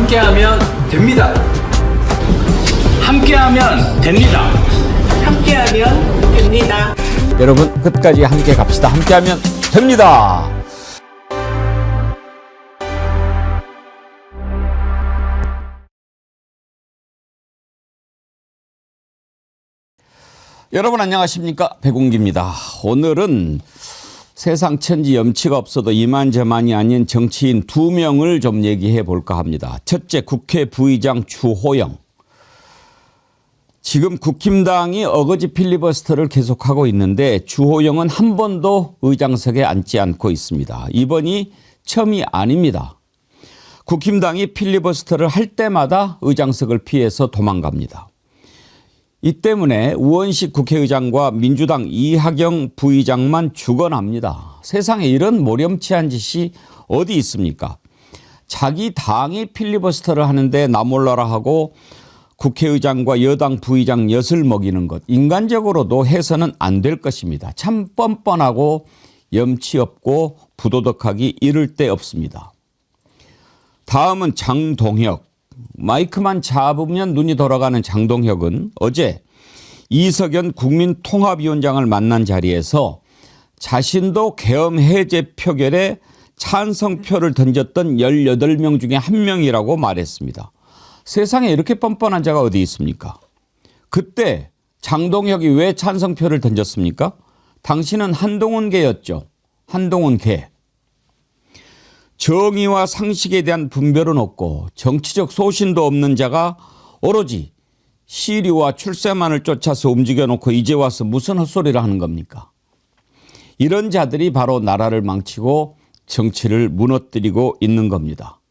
함께하면 됩니다. 함께하면 됩니다. 함께하면 됩니다. 여러분 끝까지 함께 갑시다. 함께하면 됩니다. 여러분 안녕하십니까? 백운기입니다. 오늘은 세상 천지 염치가 없어도 이만저만이 아닌 정치인 2명을 좀 얘기해 볼까 합니다. 첫째, 국회 부의장 주호영. 지금 국힘당이 어거지 필리버스터를 계속하고 있는데 주호영은 한 번도 의장석에 앉지 않고 있습니다. 이번이 처음이 아닙니다. 국힘당이 필리버스터를 할 때마다 의장석을 피해서 도망갑니다. 이 때문에 우원식 국회의장과 민주당 이하경 부의장만 죽어납니다. 세상에 이런 모렴치한 짓이 어디 있습니까? 자기 당이 필리버스터를 하는데 나 몰라라 하고 국회의장과 여당 부의장 엿을 먹이는 것, 인간적으로도 해서는 안 될 것입니다. 참 뻔뻔하고 염치 없고 부도덕하기 이를 데 없습니다. 다음은 장동혁. 마이크만 잡으면 눈이 돌아가는 장동혁은 어제 이석연 국민통합위원장을 만난 자리에서 자신도 계엄 해제 표결에 찬성표를 던졌던 18명 중에 한 명이라고 말했습니다. 세상에 이렇게 뻔뻔한 자가 어디 있습니까? 그때 장동혁이 왜 찬성표를 던졌습니까? 당신은 한동훈계였죠. 한동훈계. 정의와 상식에 대한 분별은 없고 정치적 소신도 없는 자가 오로지 시류와 출세만을 쫓아서 움직여놓고 이제 와서 무슨 헛소리를 하는 겁니까? 이런 자들이 바로 나라를 망치고 정치를 무너뜨리고 있는 겁니다.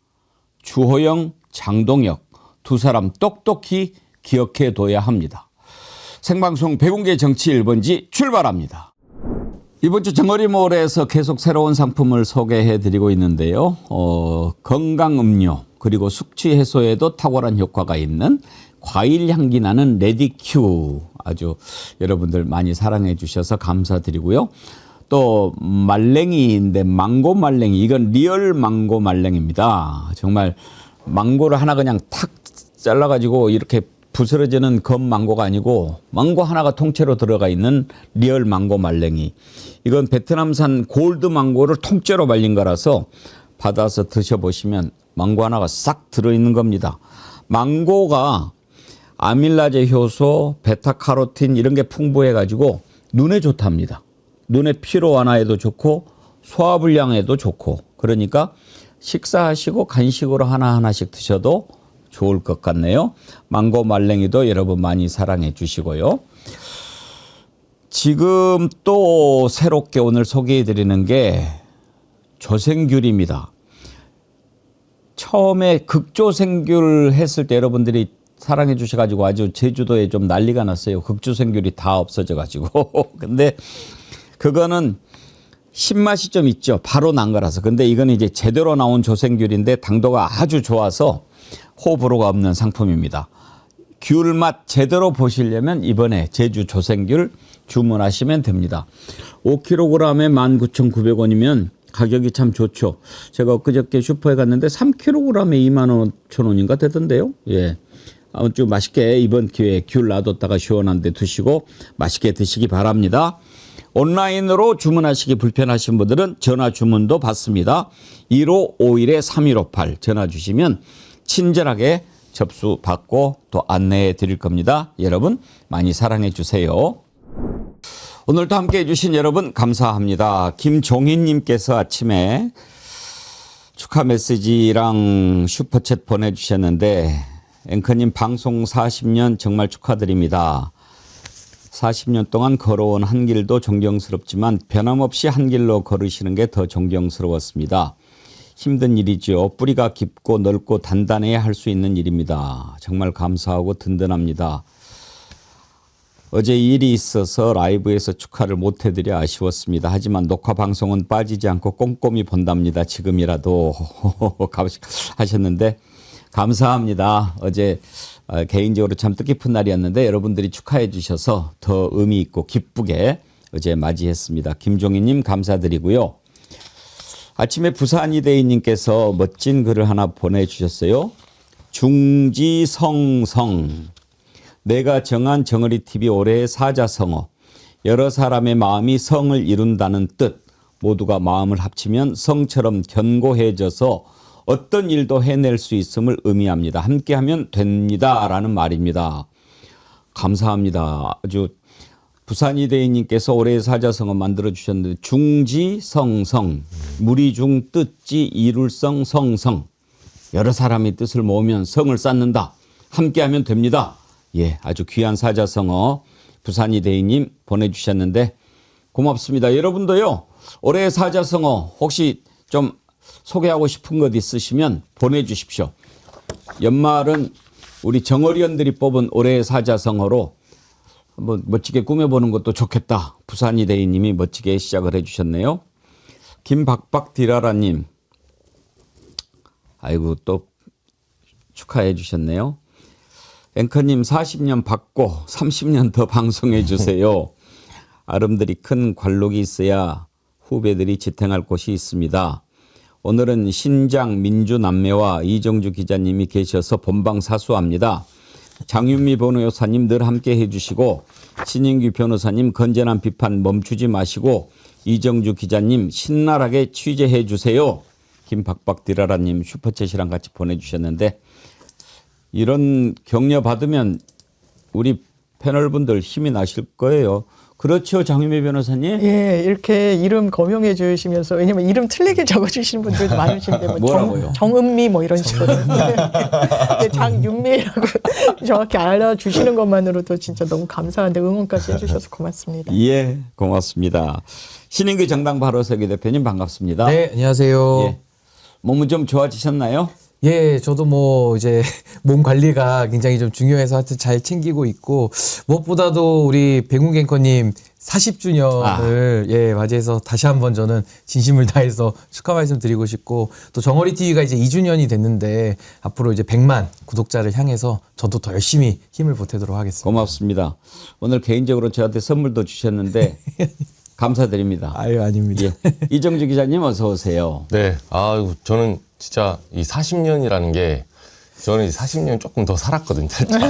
주호영, 장동혁 두 사람 똑똑히 기억해 둬야 합니다. 생방송 백운계 정치 1번지 출발합니다. 이번 주 정어리몰에서 계속 새로운 상품을 소개해 드리고 있는데요. 건강음료 그리고 숙취 해소에도 탁월한 효과가 있는 과일 향기 나는 레디큐 아주 여러분들 많이 사랑해 주셔서 감사드리고요. 또 말랭이인데 망고 말랭이 이건 리얼 망고 말랭이입니다. 정말 망고를 하나 그냥 탁 잘라가지고 이렇게 부스러지는 검 망고가 아니고 망고 하나가 통째로 들어가 있는 리얼 망고 말랭이. 이건 베트남산 골드 망고를 통째로 말린 거라서 받아서 드셔보시면 망고 하나가 싹 들어있는 겁니다. 망고가 아밀라제 효소, 베타카로틴 이런 게 풍부해가지고 눈에 좋답니다. 눈의 피로 완화에도 좋고 소화불량에도 좋고 그러니까 식사하시고 간식으로 하나하나씩 드셔도 좋을 것 같네요. 망고 말랭이도 여러분 많이 사랑해 주시고요. 지금 또 새롭게 오늘 소개해 드리는 게 조생귤입니다. 처음에 극조생귤 했을 때 여러분들이 사랑해 주셔가지고 아주 제주도에 좀 난리가 났어요. 극조생귤이 다 없어져가지고. 근데 그거는 신맛이 좀 있죠. 바로 난 거라서. 근데 이건 이제 제대로 나온 조생귤인데 당도가 아주 좋아서 호불호가 없는 상품입니다. 귤 맛 제대로 보시려면 이번에 제주 조생귤 주문하시면 됩니다. 5kg에 19,900원이면 가격이 참 좋죠. 제가 엊그저께 슈퍼에 갔는데 3kg에 25,000원인가 되던데요. 예. 아무튼 맛있게 이번 기회에 귤 놔뒀다가 시원한 데 드시고 맛있게 드시기 바랍니다. 온라인으로 주문하시기 불편하신 분들은 전화 주문도 받습니다. 1551-3158 전화 주시면 친절하게 접수받고 또 안내해 드릴 겁니다. 여러분 많이 사랑해 주세요. 오늘도 함께해 주신 여러분 감사합니다. 김종희님께서 아침에 축하 메시지랑 슈퍼챗 보내주셨는데 앵커님 방송 40년 정말 축하드립니다. 40년 동안 걸어온 한 길도 존경스럽지만 변함없이 한 길로 걸으시는 게 더 존경스러웠습니다. 힘든 일이죠. 뿌리가 깊고 넓고 단단해야 할 수 있는 일입니다. 정말 감사하고 든든합니다. 어제 일이 있어서 라이브에서 축하를 못 해드려 아쉬웠습니다. 하지만 녹화 방송은 빠지지 않고 꼼꼼히 본답니다. 지금이라도 하셨는데 감사합니다. 어제 개인적으로 참 뜻깊은 날이었는데 여러분들이 축하해 주셔서 더 의미 있고 기쁘게 어제 맞이했습니다. 김종희님 감사드리고요. 아침에 부산이대인님께서 멋진 글을 하나 보내주셨어요. 중지성성. 내가 정한 정어리 TV 올해의 사자성어. 여러 사람의 마음이 성을 이룬다는 뜻. 모두가 마음을 합치면 성처럼 견고해져서 어떤 일도 해낼 수 있음을 의미합니다. 함께하면 됩니다라는 말입니다. 감사합니다. 아주 부산이대인님께서 올해의 사자성어 만들어 주셨는데 중지성성, 무리중 뜻지 이룰성 성성. 여러 사람의 뜻을 모으면 성을 쌓는다. 함께하면 됩니다. 예, 아주 귀한 사자성어 부산이대인님 보내주셨는데 고맙습니다. 여러분도요. 올해의 사자성어 혹시 좀 소개하고 싶은 것 있으시면 보내주십시오. 연말은 우리 정어리언들이 뽑은 올해의 사자성어로 한번 멋지게 꾸며보는 것도 좋겠다. 부산이대인님이 멋지게 시작을 해주셨네요. 김박박디라라님, 아이고 또 축하해 주셨네요. 앵커님 40년 받고 30년 더 방송해 주세요. 아름드리 큰 관록이 있어야 후배들이 지탱할 곳이 있습니다. 오늘은 신장 민주남매와 이정주 기자님이 계셔서 본방 사수합니다. 장윤미 변호사님 늘 함께 해주시고 신인규 변호사님 건전한 비판 멈추지 마시고 이정주 기자님 신랄하게 취재해 주세요. 김박박디라라님 슈퍼챗이랑 같이 보내주셨는데 이런 격려 받으면 우리 패널분들 힘이 나실 거예요. 그렇죠, 장윤미 변호사님? 예, 이렇게 이름 거명해 주시면서 왜냐면 이름 틀리게 적어주시는 분들도 많으신데 뭐 뭐라고요? 정은미 뭐 이런 식으로 근데 장윤미라고 정확히 알아주시는 것만으로도 진짜 너무 감사한데 응원까지 해주셔서 고맙습니다. 예, 고맙습니다. 신인규 정당 바로서기 대표님 반갑습니다. 네, 안녕하세요. 예. 몸은 좀 좋아지셨나요? 예, 저도 뭐 이제 몸 관리가 굉장히 좀 중요해서 하여튼 잘 챙기고 있고 무엇보다도 우리 백운 앵커님 40주년을 예, 맞이해서 다시 한번 저는 진심을 다해서 축하 말씀 드리고 싶고 또 정어리 TV가 이제 2주년이 됐는데 앞으로 이제 100만 구독자를 향해서 저도 더 열심히 힘을 보태도록 하겠습니다. 고맙습니다. 오늘 개인적으로 저한테 선물도 주셨는데 감사드립니다. 아유, 아닙니다. 예. 이정주 기자님 어서 오세요. 네, 저는 진짜 이 40년이라는 게 저는 이 40년 조금 더 살았거든요, 살짝.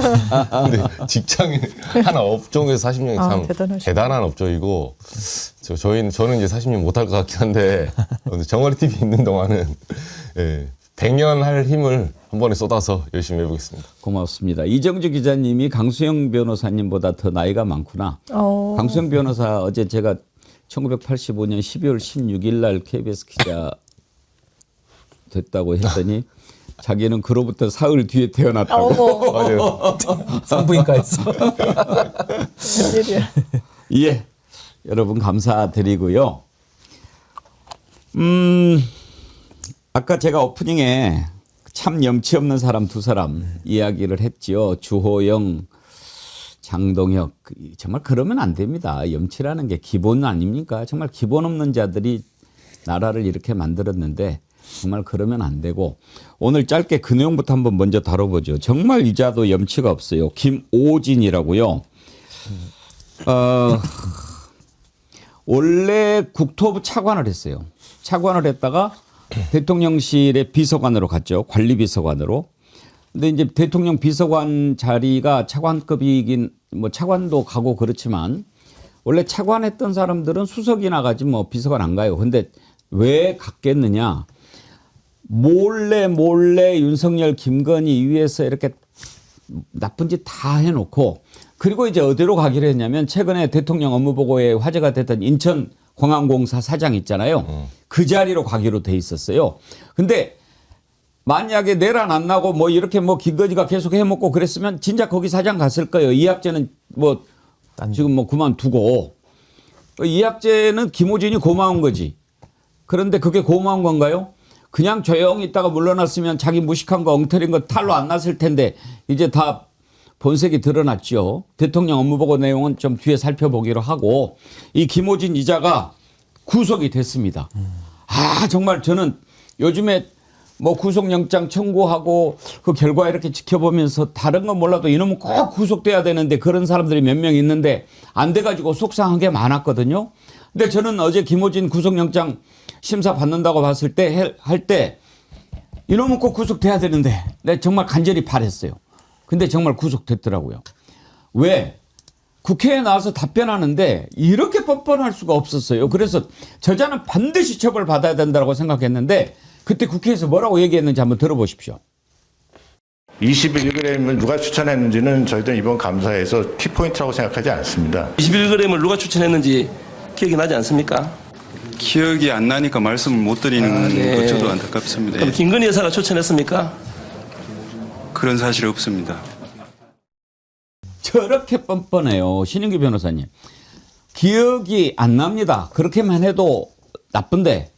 근데 직장인 하나 업종에서 40년이 참 대단하시다. 대단한 업종이고 저는 이제 40년 못할 것 같긴 한데 정어리 TV 있는 동안은 예, 100년 할 힘을 한 번에 쏟아서 열심히 해보겠습니다. 고맙습니다. 이정주 기자님이 강수영 변호사님보다 더 나이가 많구나. 강수영 변호사 어제 제가 1985년 12월 16일 날 KBS 기자 됐다고 했더니 자기는 그로부터 사흘 뒤에 태어났다고. 맞아요. 산부인과에서. 예, 여러분 감사드리고요. 아까 제가 오프닝에 참 염치 없는 사람 두 사람 이야기를 했지요. 주호영, 장동혁. 정말 그러면 안 됩니다. 염치라는 게 기본 아닙니까? 정말 기본 없는 자들이 나라를 이렇게 만들었는데 정말 그러면 안 되고 오늘 짧게 그 내용부터 한번 먼저 다뤄보죠. 정말 이 자도 염치가 없어요. 김오진이라고요. 원래 국토부 차관을 했어요. 차관을 했다가 대통령실의 비서관으로 갔죠. 관리비서관으로. 근데 이제 대통령 비서관 자리가 차관급이긴 뭐 차관도 가고 그렇지만 원래 차관했던 사람들은 수석이나 가지 뭐 비서관 안 가요. 근데 왜 갔겠느냐. 몰래 윤석열 김건희 위해서 이렇게 나쁜 짓 다 해놓고 그리고 이제 어디로 가기로 했냐면 최근에 대통령 업무보고에 화제가 됐던 인천공항공사 사장 있잖아요. 그 자리로 가기로 돼 있었어요. 근데 만약에 내란 안 나고 뭐 이렇게 뭐 김건희가 계속 해먹고 그랬으면 진짜 거기 사장 갔을 거예요. 이학재는 뭐 지금 뭐 그만두고 이학재는 김호진이 고마운 거지. 그런데 그게 고마운 건가요? 그냥 조용히 있다가 물러났으면 자기 무식한 거 엉터리인 거 탈로 안 났을 텐데 이제 다 본색이 드러났죠. 대통령 업무보고 내용은 좀 뒤에 살펴보기로 하고 이 김호진 이자가 구속이 됐습니다. 아 정말 저는 요즘에 뭐 구속영장 청구하고 그 결과 이렇게 지켜보면서 다른 건 몰라도 이놈은 꼭 구속돼야 되는데 그런 사람들이 몇 명 있는데 안 돼가지고 속상한 게 많았거든요. 근데 저는 어제 김호진 구속영장 심사 받는다고 봤을 때 할 때 이놈은 꼭 구속돼야 되는데 내가 정말 간절히 바랬어요. 근데 정말 구속됐더라고요. 왜? 국회에 나와서 답변하는데 이렇게 뻔뻔할 수가 없었어요. 그래서 저자는 반드시 처벌받아야 된다고 생각했는데 그때 국회에서 뭐라고 얘기했는지 한번 들어보십시오. 21g을 누가 추천했는지는 저희들 이번 감사에서 키포인트라고 생각하지 않습니다. 21g을 누가 추천했는지 기억이 나지 않습니까? 기억이 안 나니까 말씀을 못 드리는 네. 것 저도 안타깝습니다. 그럼 김건희 여사가 추천했습니까? 그런 사실이 없습니다. 저렇게 뻔뻔해요. 신인규 변호사님. 기억이 안 납니다. 그렇게만 해도 나쁜데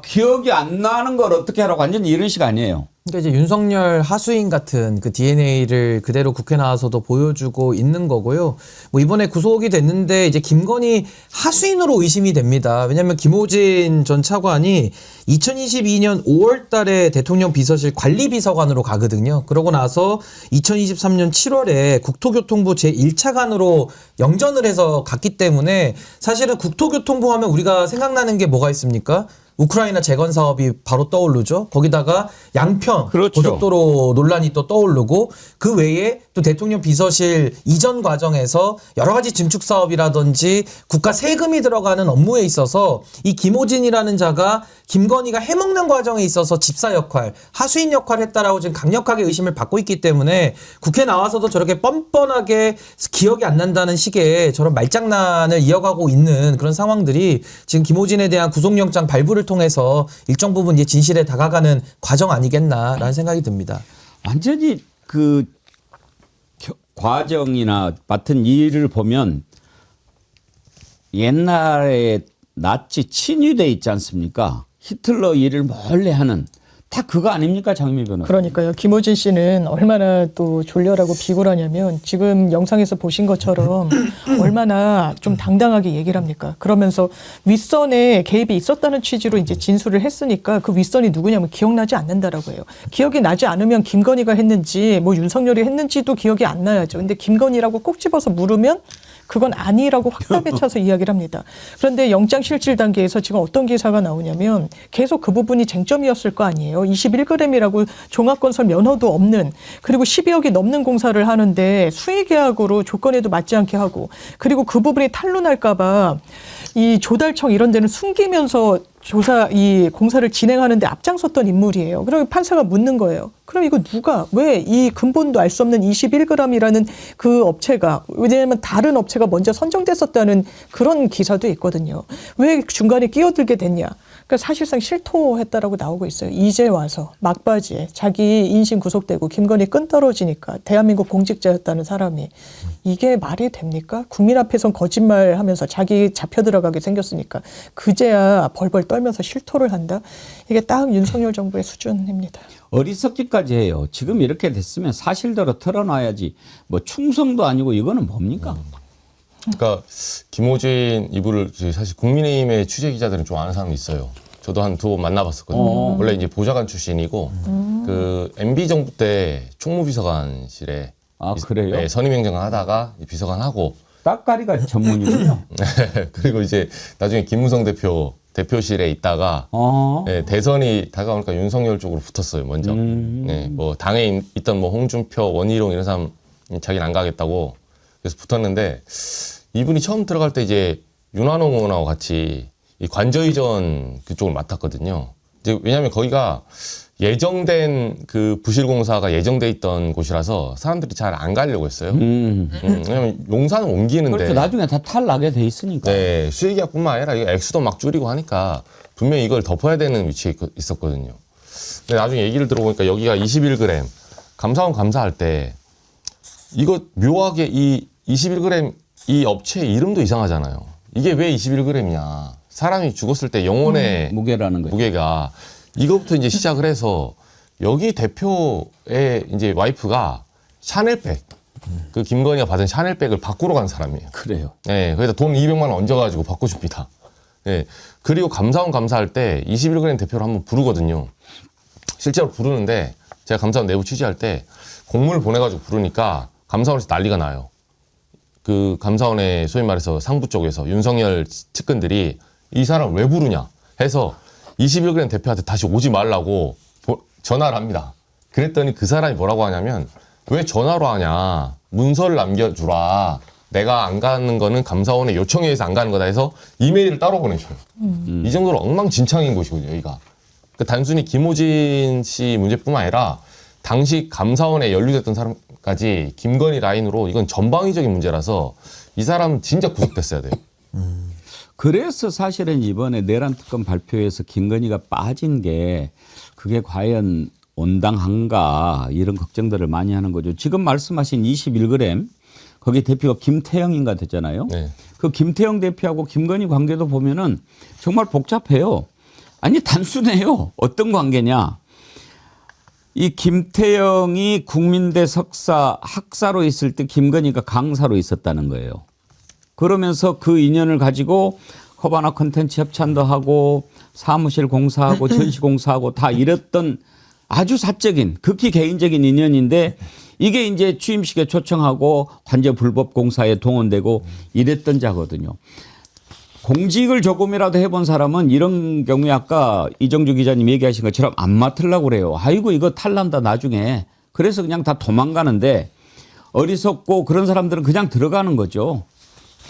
기억이 안 나는 걸 어떻게 하라고 완전히 이런 식 아니에요. 그러니까 이제 윤석열 하수인 같은 그 DNA를 그대로 국회 나와서도 보여주고 있는 거고요. 뭐 이번에 구속이 됐는데 이제 김건희 하수인으로 의심이 됩니다. 왜냐하면 김호진 전 차관이 2022년 5월 달에 대통령 비서실 관리비서관으로 가거든요. 그러고 나서 2023년 7월에 국토교통부 제1차관으로 영전을 해서 갔기 때문에 사실은 국토교통부 하면 우리가 생각나는 게 뭐가 있습니까? 우크라이나 재건 사업이 바로 떠오르죠. 거기다가 양평 그렇죠. 고속도로 논란이 또 떠오르고 그 외에 또 대통령 비서실 이전 과정에서 여러 가지 증축 사업이라든지 국가 세금이 들어가는 업무에 있어서 이 김호진이라는 자가 김건희가 해먹는 과정에 있어서 집사 역할, 하수인 역할을 했다라고 지금 강력하게 의심을 받고 있기 때문에 국회 나와서도 저렇게 뻔뻔하게 기억이 안 난다는 식의 저런 말장난을 이어가고 있는 그런 상황들이 지금 김호진에 대한 구속영장 발부를 통해서 일정 부분 이제 진실에 다가가는 과정 아니겠나라는 생각이 듭니다. 완전히 그 과정이나 맡은 일을 보면 옛날에 나치 친위대 있지 않습니까? 히틀러 일을 몰래 하는 다 그거 아닙니까, 장미 변호사? 그러니까요. 김호진 씨는 얼마나 또 졸렬하고 비굴하냐면 지금 영상에서 보신 것처럼 얼마나 좀 당당하게 얘기를 합니까? 그러면서 윗선에 개입이 있었다는 취지로 이제 진술을 했으니까 그 윗선이 누구냐면 기억나지 않는다라고 해요. 기억이 나지 않으면 김건희가 했는지 뭐 윤석열이 했는지도 기억이 안 나야죠. 근데 김건희라고 꼭 집어서 물으면 그건 아니라고 확답에 차서 이야기를 합니다. 그런데 영장실질 단계에서 지금 어떤 기사가 나오냐면 계속 그 부분이 쟁점이었을 거 아니에요. 21g이라고 종합건설 면허도 없는 그리고 12억이 넘는 공사를 하는데 수의계약으로 조건에도 맞지 않게 하고 그리고 그 부분이 탄로날까 봐 이 조달청 이런 데는 숨기면서 이 공사를 진행하는데 앞장섰던 인물이에요. 그러면 판사가 묻는 거예요. 그럼 이거 누가 왜 이 근본도 알 수 없는 21g이라는 그 업체가 왜냐하면 다른 업체가 먼저 선정됐었다는 그런 기사도 있거든요. 왜 중간에 끼어들게 됐냐. 그러니까 사실상 실토했다라고 나오고 있어요. 이제 와서 막바지에 자기 인신 구속되고 김건희 끈 떨어지니까 대한민국 공직자였다는 사람이 이게 말이 됩니까? 국민 앞에선 거짓말하면서 자기 잡혀 들어가게 생겼으니까 그제야 벌벌 떨면서 실토를 한다. 이게 딱 윤석열 정부의 수준입니다. 어리석기까지 해요. 지금 이렇게 됐으면 사실대로 털어놔야지. 뭐 충성도 아니고 이거는 뭡니까? 그러니까 김호진 이분을 사실 국민의힘의 취재 기자들은 좀 아는 사람이 있어요. 저도 한 2번 만나봤었거든요. 원래 이제 보좌관 출신이고 그 MB 정부 때 총무비서관실에 그래요? 네, 선임행정관 하다가 비서관하고 따까리가 전문이군요. 그리고 이제 나중에 김무성 대표실에 있다가 네, 대선이 다가오니까 윤석열 쪽으로 붙었어요. 먼저. 네, 뭐 당에 있던 뭐 홍준표, 원희룡 이런 사람 자기는 안 가겠다고 그래서 붙었는데 이분이 처음 들어갈 때 이제 윤한홍 의원하고 같이 이 관저이전 그쪽을 맡았거든요. 이제 왜냐하면 거기가 예정된 그 부실공사가 예정돼 있던 곳이라서 사람들이 잘 안 가려고 했어요. 왜냐면 용산을 옮기는데. 그렇죠. 나중에 다 탈나게 돼 있으니까. 네, 수의계약뿐만 아니라 이거 액수도 막 줄이고 하니까 분명히 이걸 덮어야 되는 위치에 있었거든요. 근데 나중에 얘기를 들어보니까 여기가 21g 감사원 감사할 때 이거 묘하게 이 21g 이 업체 이름도 이상하잖아요. 이게 왜 21g이냐? 사람이 죽었을 때 영혼의 무게라는 거죠. 무게가 이거부터 이제 시작을 해서 여기 대표의 이제 와이프가 샤넬백 그 김건희가 받은 샤넬백을 바꾸러 간 사람이에요. 그래요. 네, 거기다 돈 200만 원 얹어가지고 바꿔줍니다. 네, 그리고 감사원 감사할 때 21g 대표를 한번 부르거든요. 실제로 부르는데 제가 감사원 내부 취재할 때 공문을 보내가지고 부르니까 감사원에서 난리가 나요. 그 감사원의 소위 말해서 상부 쪽에서 윤석열 측근들이 이 사람 왜 부르냐 해서 21g 대표한테 다시 오지 말라고 전화를 합니다. 그랬더니 그 사람이 뭐라고 하냐면 왜 전화로 하냐. 문서를 남겨주라. 내가 안 가는 거는 감사원의 요청에 의해서 안 가는 거다 해서 이메일을 따로 보내줘요. 이 정도로 엉망진창인 곳이거든요, 여기가. 그러니까 단순히 김호진 씨 문제뿐만 아니라 당시 감사원에 연루됐던 사람까지 김건희 라인으로 이건 전방위적인 문제라서 이 사람은 진짜 구속됐어야 돼요. 그래서 사실은 이번에 내란 특검 발표에서 김건희가 빠진 게 그게 과연 온당한가 이런 걱정들을 많이 하는 거죠. 지금 말씀하신 21g 거기 대표가 김태형인가 됐잖아요. 네. 그 김태형 대표하고 김건희 관계도 보면은 정말 복잡해요. 아니 단순해요. 어떤 관계냐. 이 김태형이 국민대 석사 학사로 있을 때 김건희가 강사로 있었다는 거예요. 그러면서 그 인연을 가지고 허바나 콘텐츠 협찬도 하고 사무실 공사하고 전시 공사하고 다 이랬던 아주 사적인 극히 개인적인 인연인데 이게 이제 취임식에 초청하고 관저 불법 공사에 동원되고 이랬던 자거든요. 공직을 조금이라도 해본 사람은 이런 경우에 아까 이정주 기자님 얘기하신 것처럼 안 맡으려고 그래요. 아이고 이거 탈난다 나중에. 그래서 그냥 다 도망가는데 어리석고 그런 사람들은 그냥 들어가는 거죠.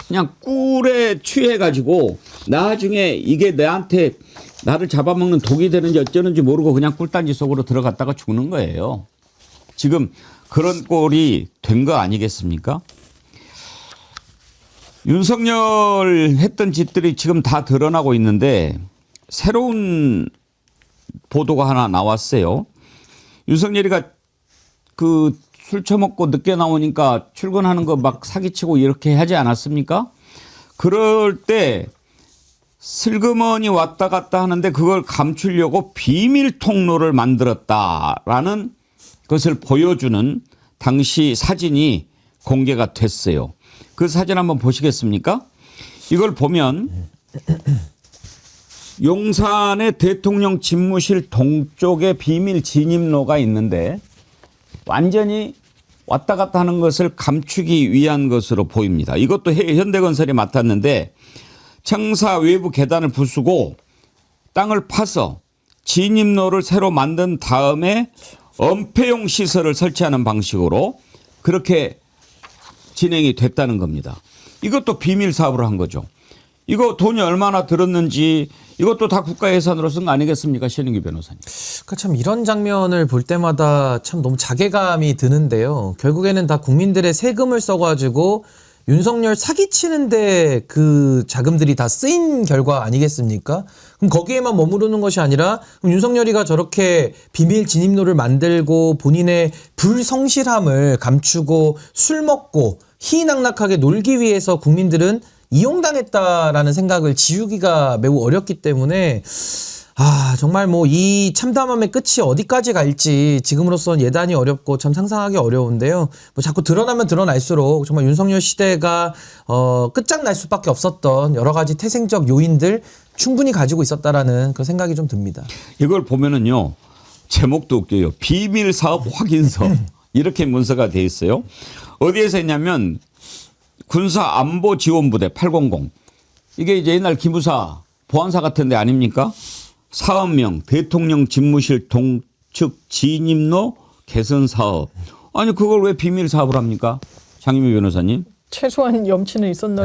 그냥 꿀에 취해가지고 나중에 이게 나한테 나를 잡아먹는 독이 되는지 어쩌는지 모르고 그냥 꿀단지 속으로 들어갔다가 죽는 거예요. 지금 그런 꼴이 된 거 아니겠습니까? 윤석열 했던 짓들이 지금 다 드러나고 있는데 새로운 보도가 하나 나왔어요. 윤석열이가 그 술 처먹고 늦게 나오니까 출근하는 거 막 사기치고 이렇게 하지 않았습니까? 그럴 때 슬그머니 왔다 갔다 하는데 그걸 감추려고 비밀 통로를 만들었다라는 것을 보여주는 당시 사진이 공개가 됐어요. 그 사진 한번 보시겠습니까? 이걸 보면 용산의 대통령 집무실 동쪽에 비밀 진입로가 있는데 완전히 왔다 갔다 하는 것을 감추기 위한 것으로 보입니다. 이것도 현대건설이 맡았는데 청사 외부 계단을 부수고 땅을 파서 진입로를 새로 만든 다음에 엄폐용 시설을 설치하는 방식으로 그렇게 진행이 됐다는 겁니다. 이것도 비밀 사업을 한 거죠. 이거 돈이 얼마나 들었는지 이것도 다 국가 예산으로 쓴 거 아니겠습니까? 신인규 변호사님. 그러니까 참 이런 장면을 볼 때마다 참 너무 자괴감이 드는데요. 결국에는 다 국민들의 세금을 써가지고 윤석열 사기치는데 그 자금들이 다 쓰인 결과 아니겠습니까? 그럼 거기에만 머무르는 것이 아니라 그럼 윤석열이가 저렇게 비밀 진입로를 만들고 본인의 불성실함을 감추고 술 먹고 희희낙낙하게 놀기 위해서 국민들은 이용당했다라는 생각을 지우기가 매우 어렵기 때문에 정말 뭐 이 참담함의 끝이 어디까지 갈지 지금으로서는 예단이 어렵고 참 상상하기 어려운데요. 뭐 자꾸 드러나면 드러날수록 정말 윤석열 시대가 끝장날 수밖에 없었던 여러 가지 태생적 요인들 충분히 가지고 있었다라는 그런 생각이 좀 듭니다. 이걸 보면은요. 제목도 웃겨요. 비밀 사업 확인서 이렇게 문서가 돼 있어요. 어디에서 했냐면 군사안보지원부대 800 이게 이제 옛날 기무사 보안사 같은 데 아닙니까? 사업명 대통령 집무실 동측 진입로 개선 사업. 아니 그걸 왜 비밀 사업을 합니까? 장희미 변호사님. 최소한 염치는 있었나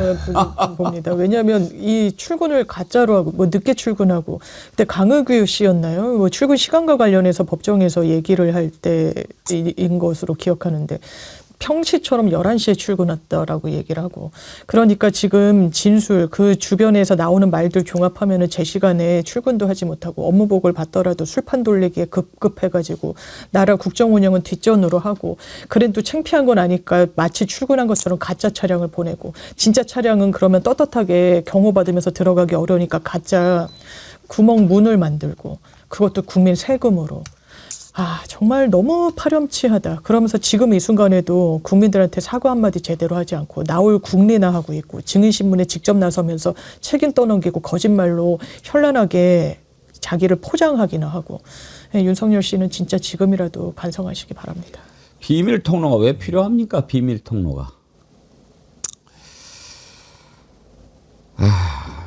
봅니다. 왜냐하면 이 출근을 가짜로 하고 뭐 늦게 출근하고 그때 강의규 씨였나요? 뭐 출근 시간과 관련해서 법정에서 얘기를 할 때인 것으로 기억하는데 평시처럼 11시에 출근했다라고 얘기를 하고 그러니까 지금 진술 그 주변에서 나오는 말들 종합하면은 제 시간에 출근도 하지 못하고 업무복을 받더라도 술판 돌리기에 급급해가지고 나라 국정 운영은 뒷전으로 하고 그래도 창피한 건 아니까 마치 출근한 것처럼 가짜 차량을 보내고 진짜 차량은 그러면 떳떳하게 경호받으면서 들어가기 어려우니까 가짜 구멍 문을 만들고 그것도 국민 세금으로 정말 너무 파렴치하다. 그러면서 지금 이 순간에도 국민들한테 사과 한마디 제대로 하지 않고 나올 국리나 하고 있고 증인신문에 직접 나서면서 책임 떠넘기고 거짓말로 현란하게 자기를 포장하기나 하고 윤석열 씨는 진짜 지금이라도 반성하시기 바랍니다. 비밀 통로가 왜 필요합니까? 비밀 통로가.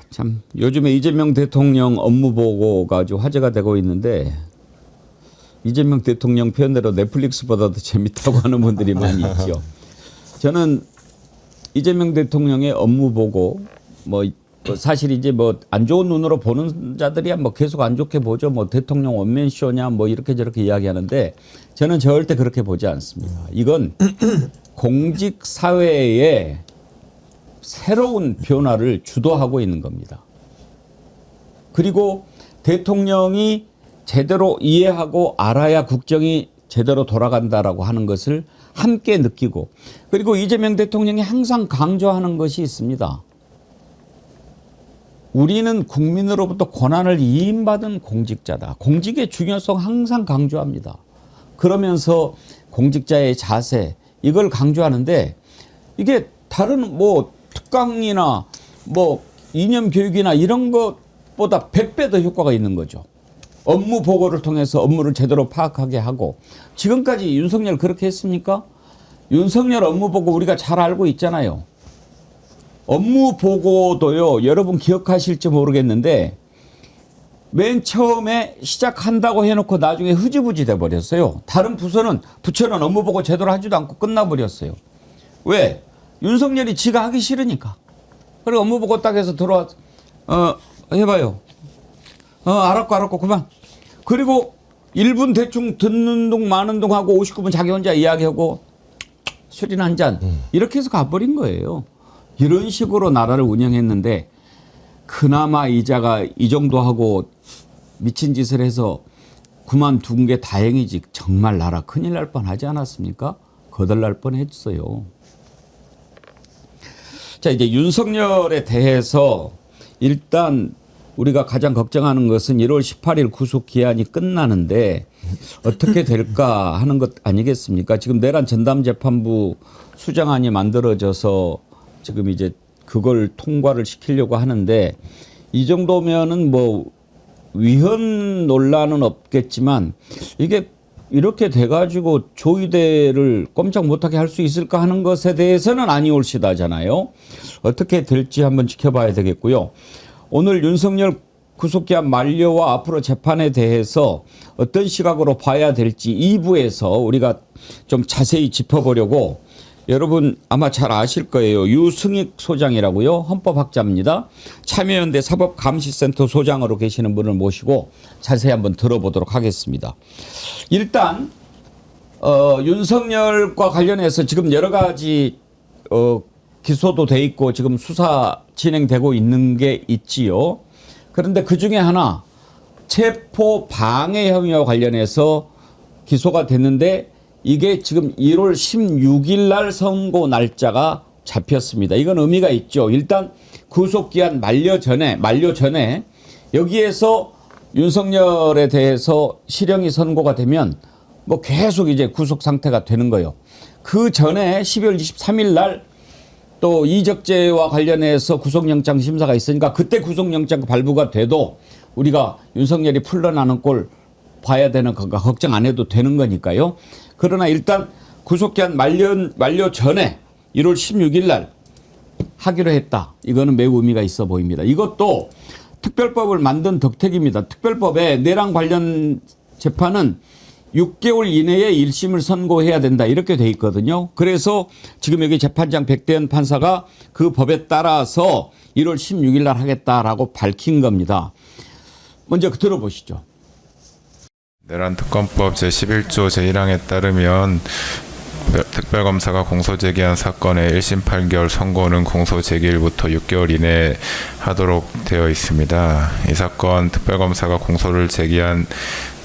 참 요즘에 이재명 대통령 업무 보고가 아주 화제가 되고 있는데 이재명 대통령 표현대로 넷플릭스보다도 재밌다고 하는 분들이 많이 있죠. 저는 이재명 대통령의 업무 보고 뭐 사실 이제 뭐 안 좋은 눈으로 보는 자들이야 뭐 계속 안 좋게 보죠. 뭐 대통령 원맨쇼냐 뭐 이렇게 저렇게 이야기하는데 저는 절대 그렇게 보지 않습니다. 이건 공직 사회의 새로운 변화를 주도하고 있는 겁니다. 그리고 대통령이 제대로 이해하고 알아야 국정이 제대로 돌아간다라고 하는 것을 함께 느끼고, 그리고 이재명 대통령이 항상 강조하는 것이 있습니다. 우리는 국민으로부터 권한을 이임받은 공직자다. 공직의 중요성 항상 강조합니다. 그러면서 공직자의 자세 이걸 강조하는데 이게 다른 뭐 특강이나 뭐 이념 교육이나 이런 것보다 100배 더 효과가 있는 거죠. 업무 보고를 통해서 업무를 제대로 파악하게 하고, 지금까지 윤석열 그렇게 했습니까? 윤석열 업무 보고 우리가 잘 알고 있잖아요. 업무 보고도요, 여러분 기억하실지 모르겠는데 맨 처음에 시작한다고 해놓고 나중에 흐지부지 돼버렸어요. 다른 부처는 업무 보고 제대로 하지도 않고 끝나버렸어요. 왜? 윤석열이 지가 하기 싫으니까. 그리고 업무 보고 딱 해서 들어와서 해봐요. 알았고 그만. 그리고 1분 대충 듣는 둥 마는 둥 하고 59분 자기 혼자 이야기하고 술이나 한 잔 이렇게 해서 가버린 거예요. 이런 식으로 나라를 운영했는데 그나마 이자가 이 정도 하고 미친 짓을 해서 그만둔 게 다행이지, 정말 나라 큰일 날 뻔하지 않았습니까? 거덜날 뻔했어요. 자, 이제 윤석열에 대해서 일단 우리가 가장 걱정하는 것은 1월 18일 구속 기한이 끝나는데 어떻게 될까 하는 것 아니겠습니까? 지금 내란 전담재판부 수장안이 만들어져서 지금 이제 그걸 통과를 시키려고 하는데, 이 정도면은 뭐 위헌 논란은 없겠지만 이게 이렇게 돼가지고 조의대를 꼼짝 못하게 할 수 있을까 하는 것에 대해서는 아니올시다잖아요. 어떻게 될지 한번 지켜봐야 되겠고요. 오늘 윤석열 구속기한 만료와 앞으로 재판에 대해서 어떤 시각으로 봐야 될지 2부에서 우리가 좀 자세히 짚어보려고, 여러분 아마 잘 아실 거예요. 유승익 소장이라고요. 헌법학자입니다. 참여연대 사법감시센터 소장으로 계시는 분을 모시고 자세히 한번 들어보도록 하겠습니다. 일단 윤석열과 관련해서 지금 여러 가지 기소도 돼 있고 지금 수사 진행되고 있는 게 있지요. 그런데 그중에 하나 체포 방해 혐의와 관련해서 기소가 됐는데 이게 지금 1월 16일 날 선고 날짜가 잡혔습니다. 이건 의미가 있죠. 일단 구속기한 만료 전에 여기에서 윤석열에 대해서 실형이 선고가 되면 뭐 계속 이제 구속 상태가 되는 거예요. 그 전에 12월 23일 날 또 이적재와 관련해서 구속영장 심사가 있으니까 그때 구속영장 발부가 돼도 우리가 윤석열이 풀려나는 꼴 봐야 되는 건가 걱정 안 해도 되는 거니까요. 그러나 일단 구속기한 만료 전에 1월 16일 날 하기로 했다. 이거는 매우 의미가 있어 보입니다. 이것도 특별법을 만든 덕택입니다. 특별법에 내란 관련 재판은 6개월 이내에 1심을 선고해야 된다 이렇게 돼 있거든요. 그래서 지금 여기 재판장 백대현 판사가 그 법에 따라서 1월 16일 날 하겠다라고 밝힌 겁니다. 먼저 들어보시죠. 내란특검법 제11조 제1항에 따르면 특별검사가 공소제기한 사건의 1심 판결 선고는 공소제기일부터 6개월 이내에 하도록 되어 있습니다. 이 사건 특별검사가 공소를 제기한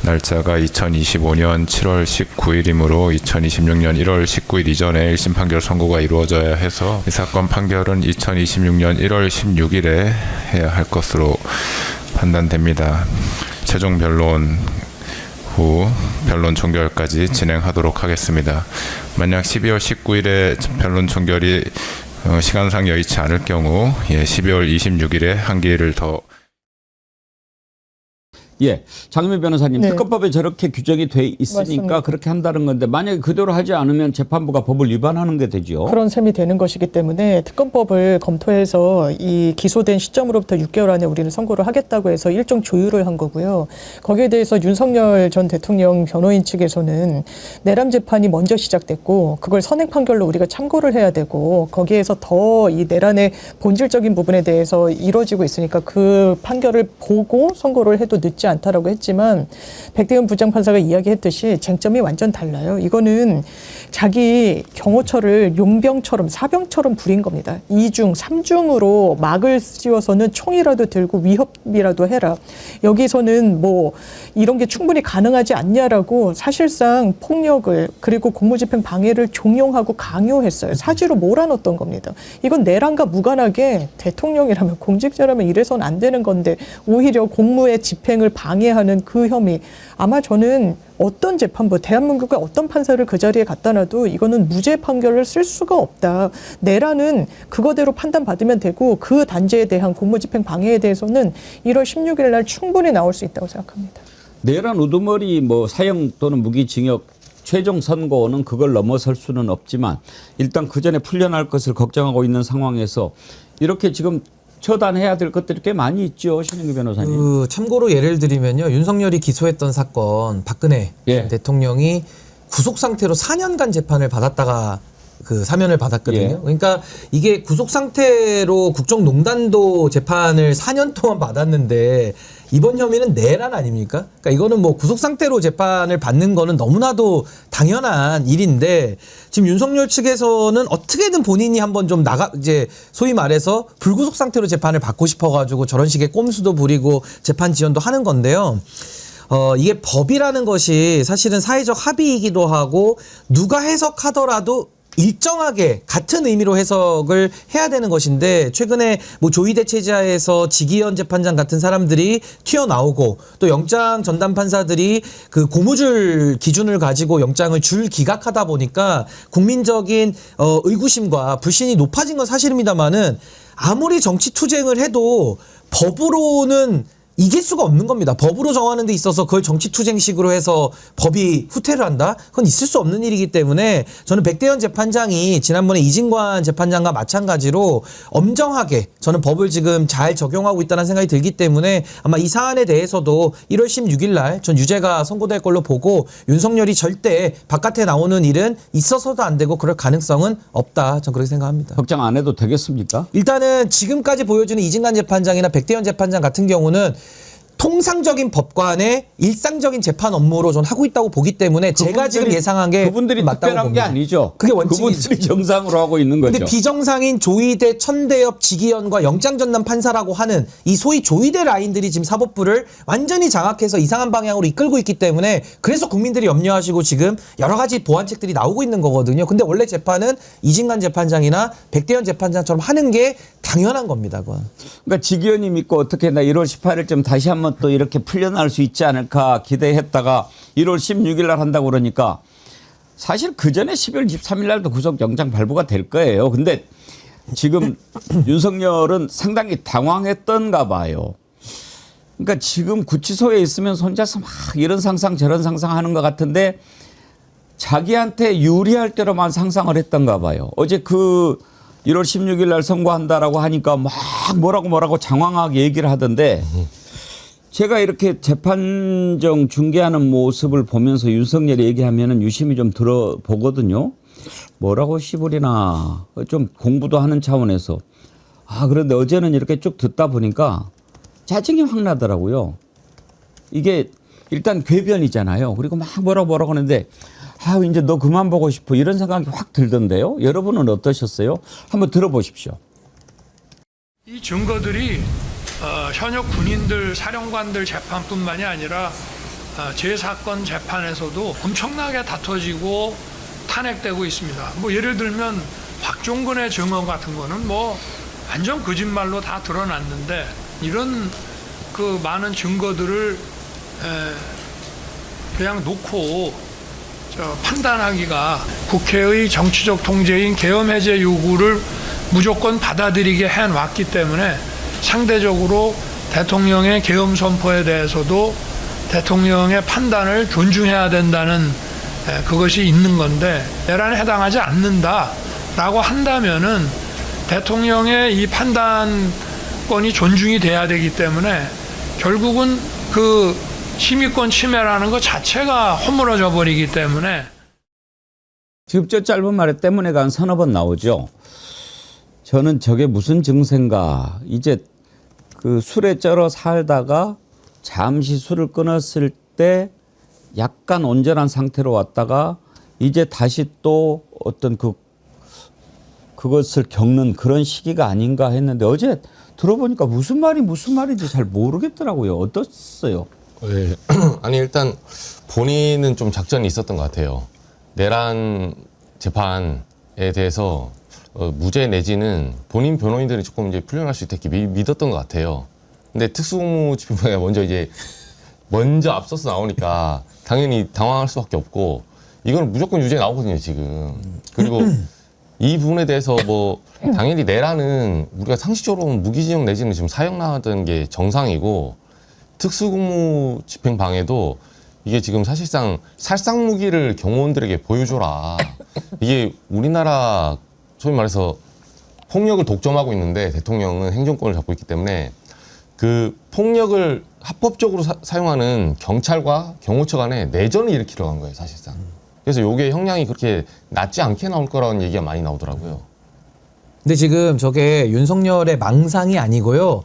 날짜가 2025년 7월 19일이므로 2026년 1월 19일 이전에 1심 판결 선고가 이루어져야 해서 이 사건 판결은 2026년 1월 16일에 해야 할 것으로 판단됩니다. 최종 변론 후 변론 종결까지 진행하도록 하겠습니다. 만약 12월 19일에 변론 종결이 시간상 여의치 않을 경우 12월 26일에 한 기회를 더. 예, 장미 변호사님, 네. 특검법에 저렇게 규정이 돼 있으니까 맞습니다. 그렇게 한다는 건데 만약에 그대로 하지 않으면 재판부가 법을 위반하는 게 되죠. 그런 셈이 되는 것이기 때문에 특검법을 검토해서 이 기소된 시점으로부터 6개월 안에 우리는 선고를 하겠다고 해서 일정 조율을 한 거고요. 거기에 대해서 윤석열 전 대통령 변호인 측에서는 내란 재판이 먼저 시작됐고 그걸 선행 판결로 우리가 참고를 해야 되고 거기에서 더 이 내란의 본질적인 부분에 대해서 이루어지고 있으니까 그 판결을 보고 선고를 해도 늦지 않다라고 했지만 백대현 부장판사가 이야기했듯이 쟁점이 완전 달라요. 이거는 자기 경호처를 용병처럼 사병처럼 부린 겁니다. 2중, 3중으로 막을 씌워서는 총이라도 들고 위협이라도 해라. 여기서는 뭐 이런 게 충분히 가능하지 않냐라고 사실상 폭력을 그리고 공무집행 방해를 종용하고 강요했어요. 사지로 몰아넣었던 겁니다. 이건 내란과 무관하게 대통령이라면 공직자라면 이래서는 안 되는 건데 오히려 공무의 집행을 방해하는 그 혐의 아마 저는 어떤 재판부, 대한민국의 어떤 판사를 그 자리에 갖다 놔도 이거는 무죄 판결을 쓸 수가 없다. 내란은 그거대로 판단받으면 되고 그 단죄에 대한 공무집행 방해에 대해서는 1월 16일 날 충분히 나올 수 있다고 생각합니다. 내란 우두머리 뭐 사형 또는 무기징역 최종 선고는 그걸 넘어설 수는 없지만 일단 그 전에 풀려날 것을 걱정하고 있는 상황에서 이렇게 지금 처단해야 될 것들이 꽤 많이 있죠, 신영기 변호사님. 참고로 예를 들면요, 윤석열이 기소했던 사건 박근혜 예. 대통령이 구속 상태로 4년간 재판을 받았다가 그 사면을 받았거든요. 예. 그러니까 이게 구속 상태로 국정농단도 재판을 4년 동안 받았는데 이번 혐의는 내란 아닙니까? 그러니까 이거는 뭐 구속 상태로 재판을 받는 거는 너무나도 당연한 일인데 지금 윤석열 측에서는 어떻게든 본인이 한번 좀 이제 소위 말해서 불구속 상태로 재판을 받고 싶어가지고 저런 식의 꼼수도 부리고 재판 지연도 하는 건데요. 이게 법이라는 것이 사실은 사회적 합의이기도 하고 누가 해석하더라도 일정하게 같은 의미로 해석을 해야 되는 것인데 최근에 뭐 조희대 체제하에서 지기현 재판장 같은 사람들이 튀어나오고 또 영장 전담 판사들이 그 고무줄 기준을 가지고 영장을 줄 기각하다 보니까 국민적인 의구심과 불신이 높아진 건 사실입니다만은 아무리 정치 투쟁을 해도 법으로는 이길 수가 없는 겁니다. 법으로 정하는 데 있어서 그걸 정치투쟁식으로 해서 법이 후퇴를 한다? 그건 있을 수 없는 일이기 때문에 저는 백대현 재판장이 지난번에 이진관 재판장과 마찬가지로 엄정하게 저는 법을 지금 잘 적용하고 있다는 생각이 들기 때문에 아마 이 사안에 대해서도 1월 16일 날 전 유죄가 선고될 걸로 보고 윤석열이 절대 바깥에 나오는 일은 있어서도 안 되고 그럴 가능성은 없다. 전 그렇게 생각합니다. 걱정 안 해도 되겠습니까? 일단은 지금까지 보여주는 이진관 재판장이나 백대현 재판장 같은 경우는 통상적인 법관의 일상적인 재판 업무로 전 하고 있다고 보기 때문에 제가 지금 예상한 게 그분들이 맞다고 특별한 봅니다. 게 아니죠. 그게 원칙이죠. 그분들이 정상으로 하고 있는 거죠. 근데 비정상인 조희대, 천대엽, 지기현과 영장전담 판사라고 하는 이 소위 조희대 라인들이 지금 사법부를 완전히 장악해서 이상한 방향으로 이끌고 있기 때문에 그래서 국민들이 염려하시고 지금 여러 가지 보완책들이 나오고 있는 거거든요. 근데 원래 재판은 이진관 재판장이나 백대현 재판장처럼 하는 게 당연한 겁니다. 그건. 그러니까 지기현이 믿고 어떻게 나 1월 18일쯤 다시 한번 또 이렇게 풀려날 수 있지 않을까 기대했다가 1월 16일 날 한다고 그러니까 사실 그 전에 12월 23일 날도 구속영장 발부가 될 거예요. 근데 지금 윤석열은 상당히 당황했던가 봐요. 그러니까 지금 구치소에 있으면 혼자서 막 이런 상상 저런 상상하는 것 같은데 자기한테 유리할 대로만 상상을 했던가 봐요. 어제 그 1월 16일 날 선고한다라고 하니까 막 뭐라고 장황하게 얘기를 하던데 제가 이렇게 재판정 중계하는 모습을 보면서 윤석열이 얘기하면은 유심히 좀 들어보거든요. 뭐라고 씨부리나 좀 공부도 하는 차원에서. 그런데 어제는 이렇게 쭉 듣다 보니까 짜증이 확 나더라고요. 이게 일단 궤변이잖아요. 그리고 막 뭐라고 하는데 이제 너 그만 보고 싶어 이런 생각이 확 들던데요. 여러분은 어떠셨어요? 한번 들어보십시오. 이 증거들이 현역 군인들, 사령관들 재판뿐만이 아니라 제 사건 재판에서도 엄청나게 다퉈지고 탄핵되고 있습니다. 뭐 예를 들면 박종근의 증언 같은 거는 뭐 완전 거짓말로 다 드러났는데 이런 그 많은 증거들을 그냥 놓고 판단하기가 국회의 정치적 통제인 계엄 해제 요구를 무조건 받아들이게 해왔기 때문에 상대적으로 대통령의 계엄 선포에 대해서도 대통령의 판단을 존중해야 된다는 그것이 있는 건데 내란에 해당하지 않는다라고 한다면은 대통령의 이 판단권이 존중이 돼야 되기 때문에 결국은 그 심의권 침해라는 것 자체가 허물어져 버리기 때문에 지금 저 짧은 말에 때문에가 한 서너 번 나오죠. 저는 저게 무슨 증세인가. 이제 그 술에 쩔어 살다가 잠시 술을 끊었을 때 약간 온전한 상태로 왔다가 이제 다시 또 어떤 그것을 겪는 그런 시기가 아닌가 했는데 어제 들어보니까 무슨 말인지 잘 모르겠더라고요. 어떻어요? 네. 아니 일단 본인은 좀 작전이 있었던 것 같아요. 내란 재판에 대해서 무죄 내지는 본인 변호인들이 조금 이제 풀려날 수 있게 믿었던 것 같아요. 근데 특수공무집행방해가 먼저 앞서서 나오니까 당연히 당황할 수밖에 없고 이건 무조건 유죄 나오거든요 지금. 그리고 이 부분에 대해서 뭐 당연히 내란은 우리가 상식적으로 무기징역 내지는 지금 사형 나왔던 게 정상이고 특수공무집행방해도 이게 지금 사실상 살상무기를 경호원들에게 보여줘라. 이게 우리나라 소위 말해서 폭력을 독점하고 있는데 대통령은 행정권을 잡고 있기 때문에 그 폭력을 합법적으로 사용하는 경찰과 경호처 간에 내전을 일으키려고 한 거예요 사실상. 그래서 요게 형량이 그렇게 낮지 않게 나올 거라는 얘기가 많이 나오더라고요. 근데 지금 저게 윤석열의 망상이 아니고요.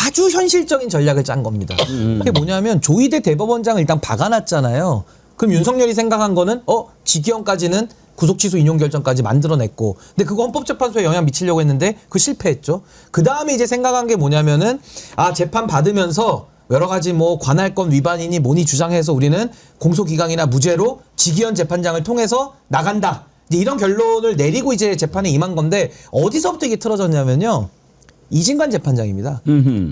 아주 현실적인 전략을 짠 겁니다. 그게 뭐냐면 조희대 대법원장을 일단 박아놨잖아요. 그럼 윤석열이 생각한 거는 직위원까지는 구속취소 인용결정까지 만들어냈고 근데 그거 헌법재판소에 영향 미치려고 했는데 그거 실패했죠. 그 다음에 이제 생각한 게 뭐냐면은 재판 받으면서 여러 가지 뭐 관할권 위반이니 뭐니 주장해서 우리는 공소기각이나 무죄로 직위원 재판장을 통해서 나간다. 이제 이런 결론을 내리고 이제 재판에 임한 건데 어디서부터 이게 틀어졌냐면요. 이진관 재판장입니다.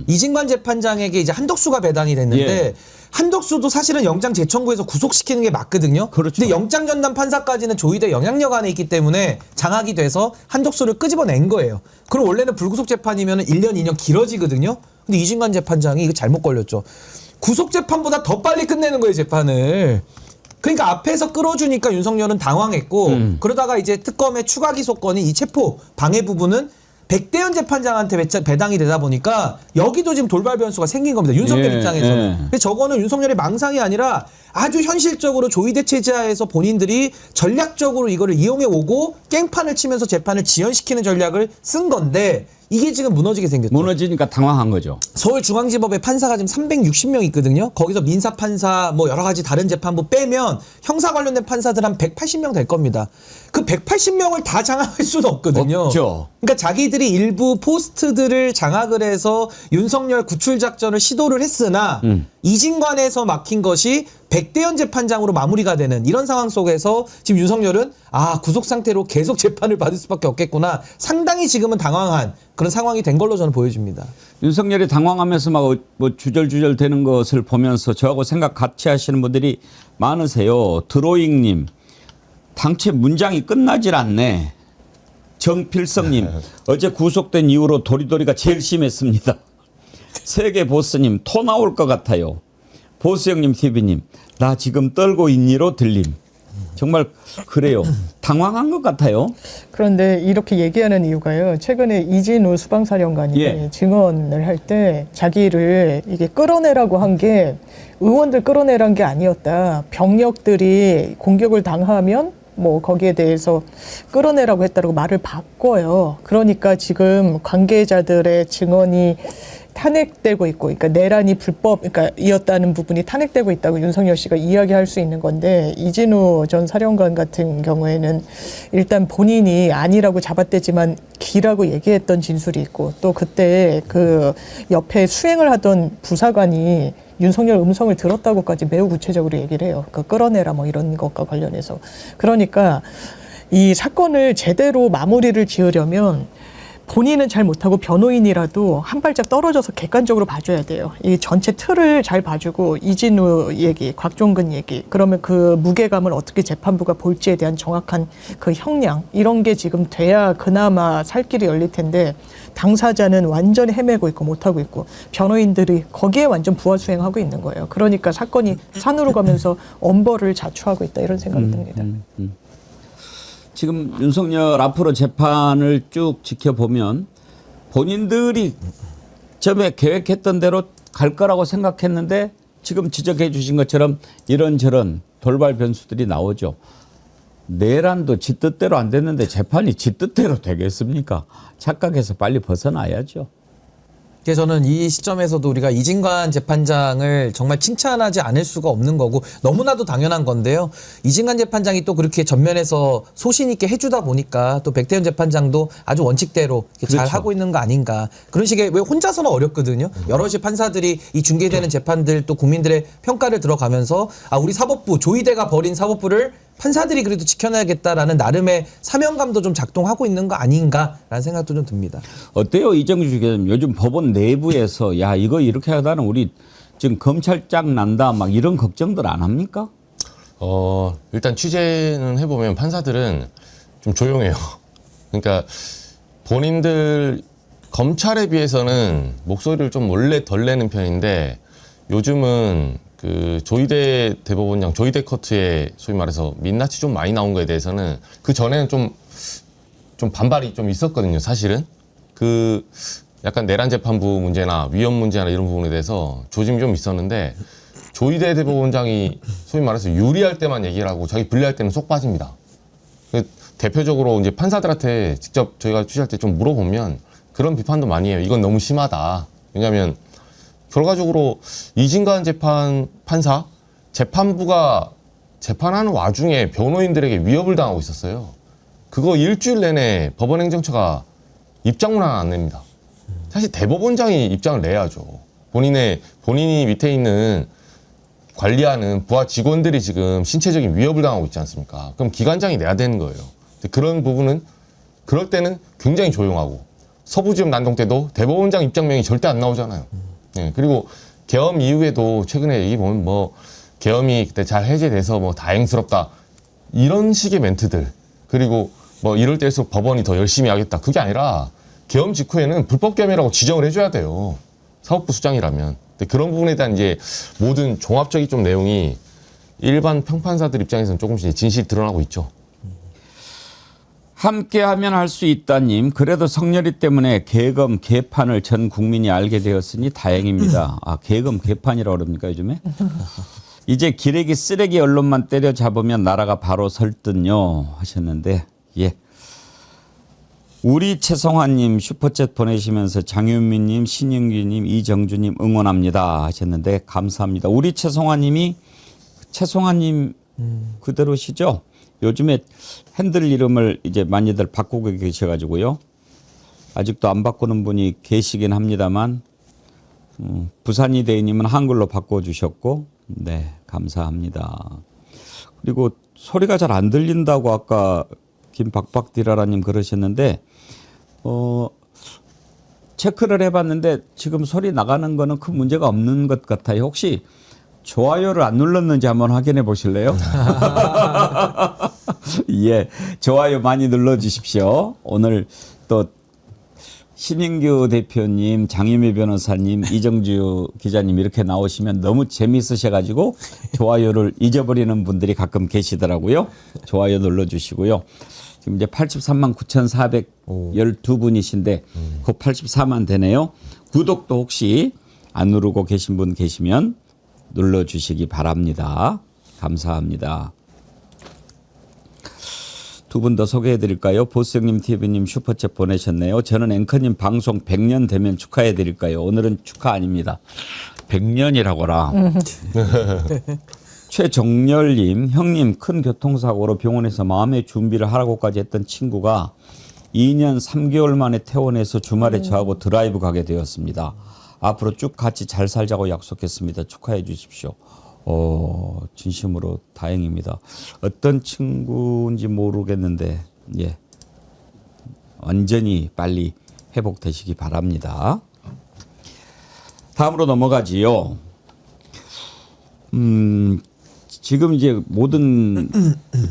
이진관 재판장에게 이제 한덕수가 배당이 됐는데 한덕수도 사실은 영장 재청구해서 구속시키는 게 맞거든요. 그렇죠. 근데 영장 전담 판사까지는 조희대 영향력 안에 있기 때문에 장악이 돼서 한덕수를 끄집어낸 거예요. 그럼 원래는 불구속 재판이면 1년, 2년 길어지거든요. 근데 이진관 재판장이 이거 잘못 걸렸죠. 구속 재판보다 더 빨리 끝내는 거예요, 재판을. 그러니까 앞에서 끌어주니까 윤석열은 당황했고 그러다가 이제 특검의 추가 기소권이 이 체포 방해 부분은 백대현 재판장한테 배당이 되다 보니까 여기도 지금 돌발 변수가 생긴 겁니다. 윤석열 입장에서는. 근데 저거는 윤석열의 망상이 아니라 아주 현실적으로 조희대 체제하에서 본인들이 전략적으로 이거를 이용해 오고 깽판을 치면서 재판을 지연시키는 전략을 쓴 건데 이게 지금 무너지게 생겼죠. 무너지니까 당황한 거죠. 서울중앙지법에 판사가 지금 360명 있거든요. 거기서 민사판사 뭐 여러 가지 다른 재판부 빼면 형사 관련된 판사들 한 180명 될 겁니다. 그 180명을 다 장악할 수는 없거든요. 없죠. 그러니까 자기들이 일부 포스트들을 장악을 해서 윤석열 구출 작전을 시도를 했으나 이진관에서 막힌 것이 백대현 재판장으로 마무리가 되는 이런 상황 속에서 지금 윤석열은 구속 상태로 계속 재판을 받을 수밖에 없겠구나. 상당히 지금은 당황한 그런 상황이 된 걸로 저는 보여집니다. 윤석열이 당황하면서 막 뭐 주절주절 되는 것을 보면서 저하고 생각 같이 하시는 분들이 많으세요. 드로잉님, 당최 문장이 끝나질 않네. 정필성님, 어제 구속된 이후로 도리도리가 제일 심했습니다. 세계 보스님, 토 나올 것 같아요. 보스형님 TV님, 나 지금 떨고 있니로 들림. 정말 그래요. 당황한 것 같아요. 그런데 이렇게 얘기하는 이유가요. 최근에 이진우 수방사령관이 증언을 할 때 자기를 이게 끌어내라고 한 게 의원들 끌어내란 게 아니었다. 병력들이 공격을 당하면 뭐 거기에 대해서 끌어내라고 했다라고 말을 바꿔요. 그러니까 지금 관계자들의 증언이 탄핵되고 있고, 그러니까 내란이 이었다는 부분이 탄핵되고 있다고 윤석열 씨가 이야기할 수 있는 건데, 이진우 전 사령관 같은 경우에는 일단 본인이 아니라고 잡아떼지만 기라고 얘기했던 진술이 있고, 또 그때 그 옆에 수행을 하던 부사관이 윤석열 음성을 들었다고까지 매우 구체적으로 얘기를 해요. 그 끌어내라 뭐 이런 것과 관련해서. 그러니까 이 사건을 제대로 마무리를 지으려면 본인은 잘 못하고 변호인이라도 한 발짝 떨어져서 객관적으로 봐줘야 돼요. 이 전체 틀을 잘 봐주고 이진우 얘기, 곽종근 얘기, 그러면 그 무게감을 어떻게 재판부가 볼지에 대한 정확한 그 형량 이런 게 지금 돼야 그나마 살 길이 열릴 텐데 당사자는 완전히 헤매고 있고 못하고 있고 변호인들이 거기에 완전 부하수행하고 있는 거예요. 그러니까 사건이 산으로 가면서 엄벌을 자초하고 있다 이런 생각이 듭니다. 지금 윤석열 앞으로 재판을 쭉 지켜보면 본인들이 처음에 계획했던 대로 갈 거라고 생각했는데 지금 지적해 주신 것처럼 이런저런 돌발 변수들이 나오죠. 내란도 지 뜻대로 안 됐는데 재판이 지 뜻대로 되겠습니까? 착각해서 빨리 벗어나야죠. 그래서 저는 이 시점에서도 우리가 이진관 재판장을 정말 칭찬하지 않을 수가 없는 거고 너무나도 당연한 건데요. 이진관 재판장이 또 그렇게 전면에서 소신 있게 해주다 보니까 또 백태현 재판장도 아주 원칙대로 이렇게 잘 하고 있는 거 아닌가. 그런 식의 왜 혼자서는 어렵거든요. 여럿이 판사들이 이 중개되는 재판들 또 국민들의 평가를 들어가면서 아 우리 사법부 조희대가 벌인 사법부를 판사들이 그래도 지켜내야겠다라는 나름의 사명감도 좀 작동하고 있는 거 아닌가라는 생각도 좀 듭니다. 어때요, 이정주 기자님? 요즘 법원 내부에서 야 이거 이렇게 하다는 우리 지금 검찰장 난다 막 이런 걱정들 안 합니까? 일단 취재는 해보면 판사들은 좀 조용해요. 그러니까 본인들 검찰에 비해서는 목소리를 좀 원래 덜 내는 편인데 요즘은 그 조희대 대법원장 조희대 커트에 소위 말해서 민낯이 좀 많이 나온 거에 대해서는 그 전에는 좀 반발이 좀 있었거든요. 사실은 그 약간 내란 재판부 문제나 위헌 문제나 이런 부분에 대해서 조짐이 좀 있었는데 조희대 대법원장이 소위 말해서 유리할 때만 얘기를 하고 자기 불리할 때는 쏙 빠집니다. 대표적으로 이제 판사들한테 직접 저희가 취재할 때 좀 물어보면 그런 비판도 많이 해요. 이건 너무 심하다. 왜냐하면 결과적으로 이진관 판사 재판부가 재판하는 와중에 변호인들에게 위협을 당하고 있었어요. 그거 일주일 내내 법원행정처가 입장문 하나 안 냅니다. 사실 대법원장이 입장을 내야죠. 본인이 밑에 있는 관리하는 부하 직원들이 지금 신체적인 위협을 당하고 있지 않습니까? 그럼 기관장이 내야 되는 거예요. 그런 부분은 그럴 때는 굉장히 조용하고 서부지법 난동 때도 대법원장 입장명이 절대 안 나오잖아요. 네, 그리고 계엄 이후에도 최근에 얘기 보면 뭐 계엄이 그때 잘 해제돼서 뭐 다행스럽다 이런 식의 멘트들 그리고 뭐 이럴 때일수록 법원이 더 열심히 하겠다 그게 아니라 계엄 직후에는 불법 계엄이라고 지정을 해줘야 돼요. 사법부 수장이라면. 근데 그런 부분에 대한 이제 모든 종합적인 좀 내용이 일반 평판사들 입장에서는 조금씩 진실이 드러나고 있죠. 함께하면 할 수 있다님. 그래도 성렬이 때문에 계검 개판을 전 국민이 알게 되었으니 다행입니다. 아 계검 개판이라고 그럽니까 요즘에? 이제 기레기 쓰레기 언론만 때려잡으면 나라가 바로 설 듯요 하셨는데 예. 우리 최성환님 슈퍼챗 보내시면서 장윤미님, 신영규님, 이정주님 응원합니다 하셨는데 감사합니다. 우리 최성환님이 최성환님 그대로시죠? 요즘에 핸들 이름을 이제 많이들 바꾸고 계셔가지고요. 아직도 안 바꾸는 분이 계시긴 합니다만 부산이대님은 한글로 바꿔주셨고 네 감사합니다. 그리고 소리가 잘 안 들린다고 아까 김박박디라라님 그러셨는데 체크를 해봤는데 지금 소리 나가는 거는 큰 문제가 없는 것 같아요. 혹시 좋아요를 안 눌렀는지 한번 확인해 보실래요? 예, 좋아요 많이 눌러주십시오. 오늘 또 신인규 대표님, 장희미 변호사님, 이정주 기자님 이렇게 나오시면 너무 재미있으셔가지고 좋아요를 잊어버리는 분들이 가끔 계시더라고요. 좋아요 눌러주시고요. 지금 이제 83만 9,412분이신데 곧 84만 되네요. 구독도 혹시 안 누르고 계신 분 계시면 눌러주시기 바랍니다. 감사합니다. 두 분 더 소개해드릴까요? 보스형님, TV님 슈퍼챗 보내셨네요. 저는 앵커님 방송 100년 되면 축하해드릴까요? 오늘은 축하 아닙니다. 100년이라고라. 최정렬님, 형님 큰 교통사고로 병원에서 마음의 준비를 하라고까지 했던 친구가 2년 3개월 만에 퇴원해서 주말에 저하고 드라이브 가게 되었습니다. 앞으로 쭉 같이 잘 살자고 약속했습니다. 축하해 주십시오. 진심으로 다행입니다. 어떤 친구인지 모르겠는데 예, 완전히 빨리 회복되시기 바랍니다. 다음으로 넘어가지요. 지금 이제 모든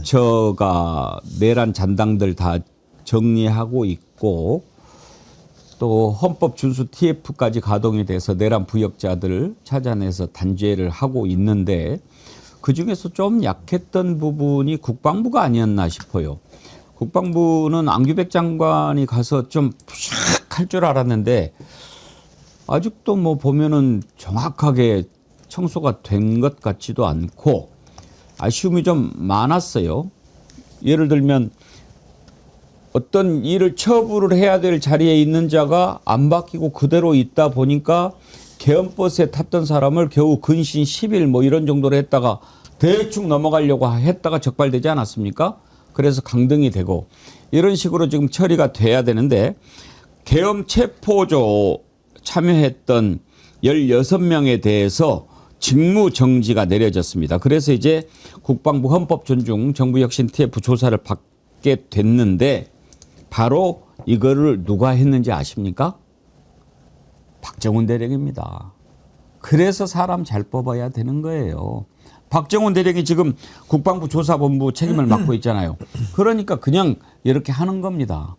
저가 내란 잔당들 다 정리하고 있고 또 헌법 준수 TF까지 가동이 돼서 내란 부역자들을 찾아내서 단죄를 하고 있는데 그중에서 좀 약했던 부분이 국방부가 아니었나 싶어요. 국방부는 안규백 장관이 가서 좀 푸샥할 줄 알았는데 아직도 뭐 보면은 정확하게 청소가 된 것 같지도 않고 아쉬움이 좀 많았어요. 예를 들면 어떤 일을 처분을 해야 될 자리에 있는 자가 안 바뀌고 그대로 있다 보니까 개헌버스에 탔던 사람을 겨우 근신 10일 뭐 이런 정도로 했다가 대충 넘어가려고 했다가 적발되지 않았습니까? 그래서 강등이 되고 이런 식으로 지금 처리가 돼야 되는데 계엄 체포조 참여했던 16명에 대해서 직무 정지가 내려졌습니다. 그래서 이제 국방부 헌법 존중 정부혁신 TF 조사를 받게 됐는데 바로 이거를 누가 했는지 아십니까? 박정훈 대령입니다. 그래서 사람 잘 뽑아야 되는 거예요. 박정훈 대령이 지금 국방부 조사본부 책임을 맡고 있잖아요. 그러니까 그냥 이렇게 하는 겁니다.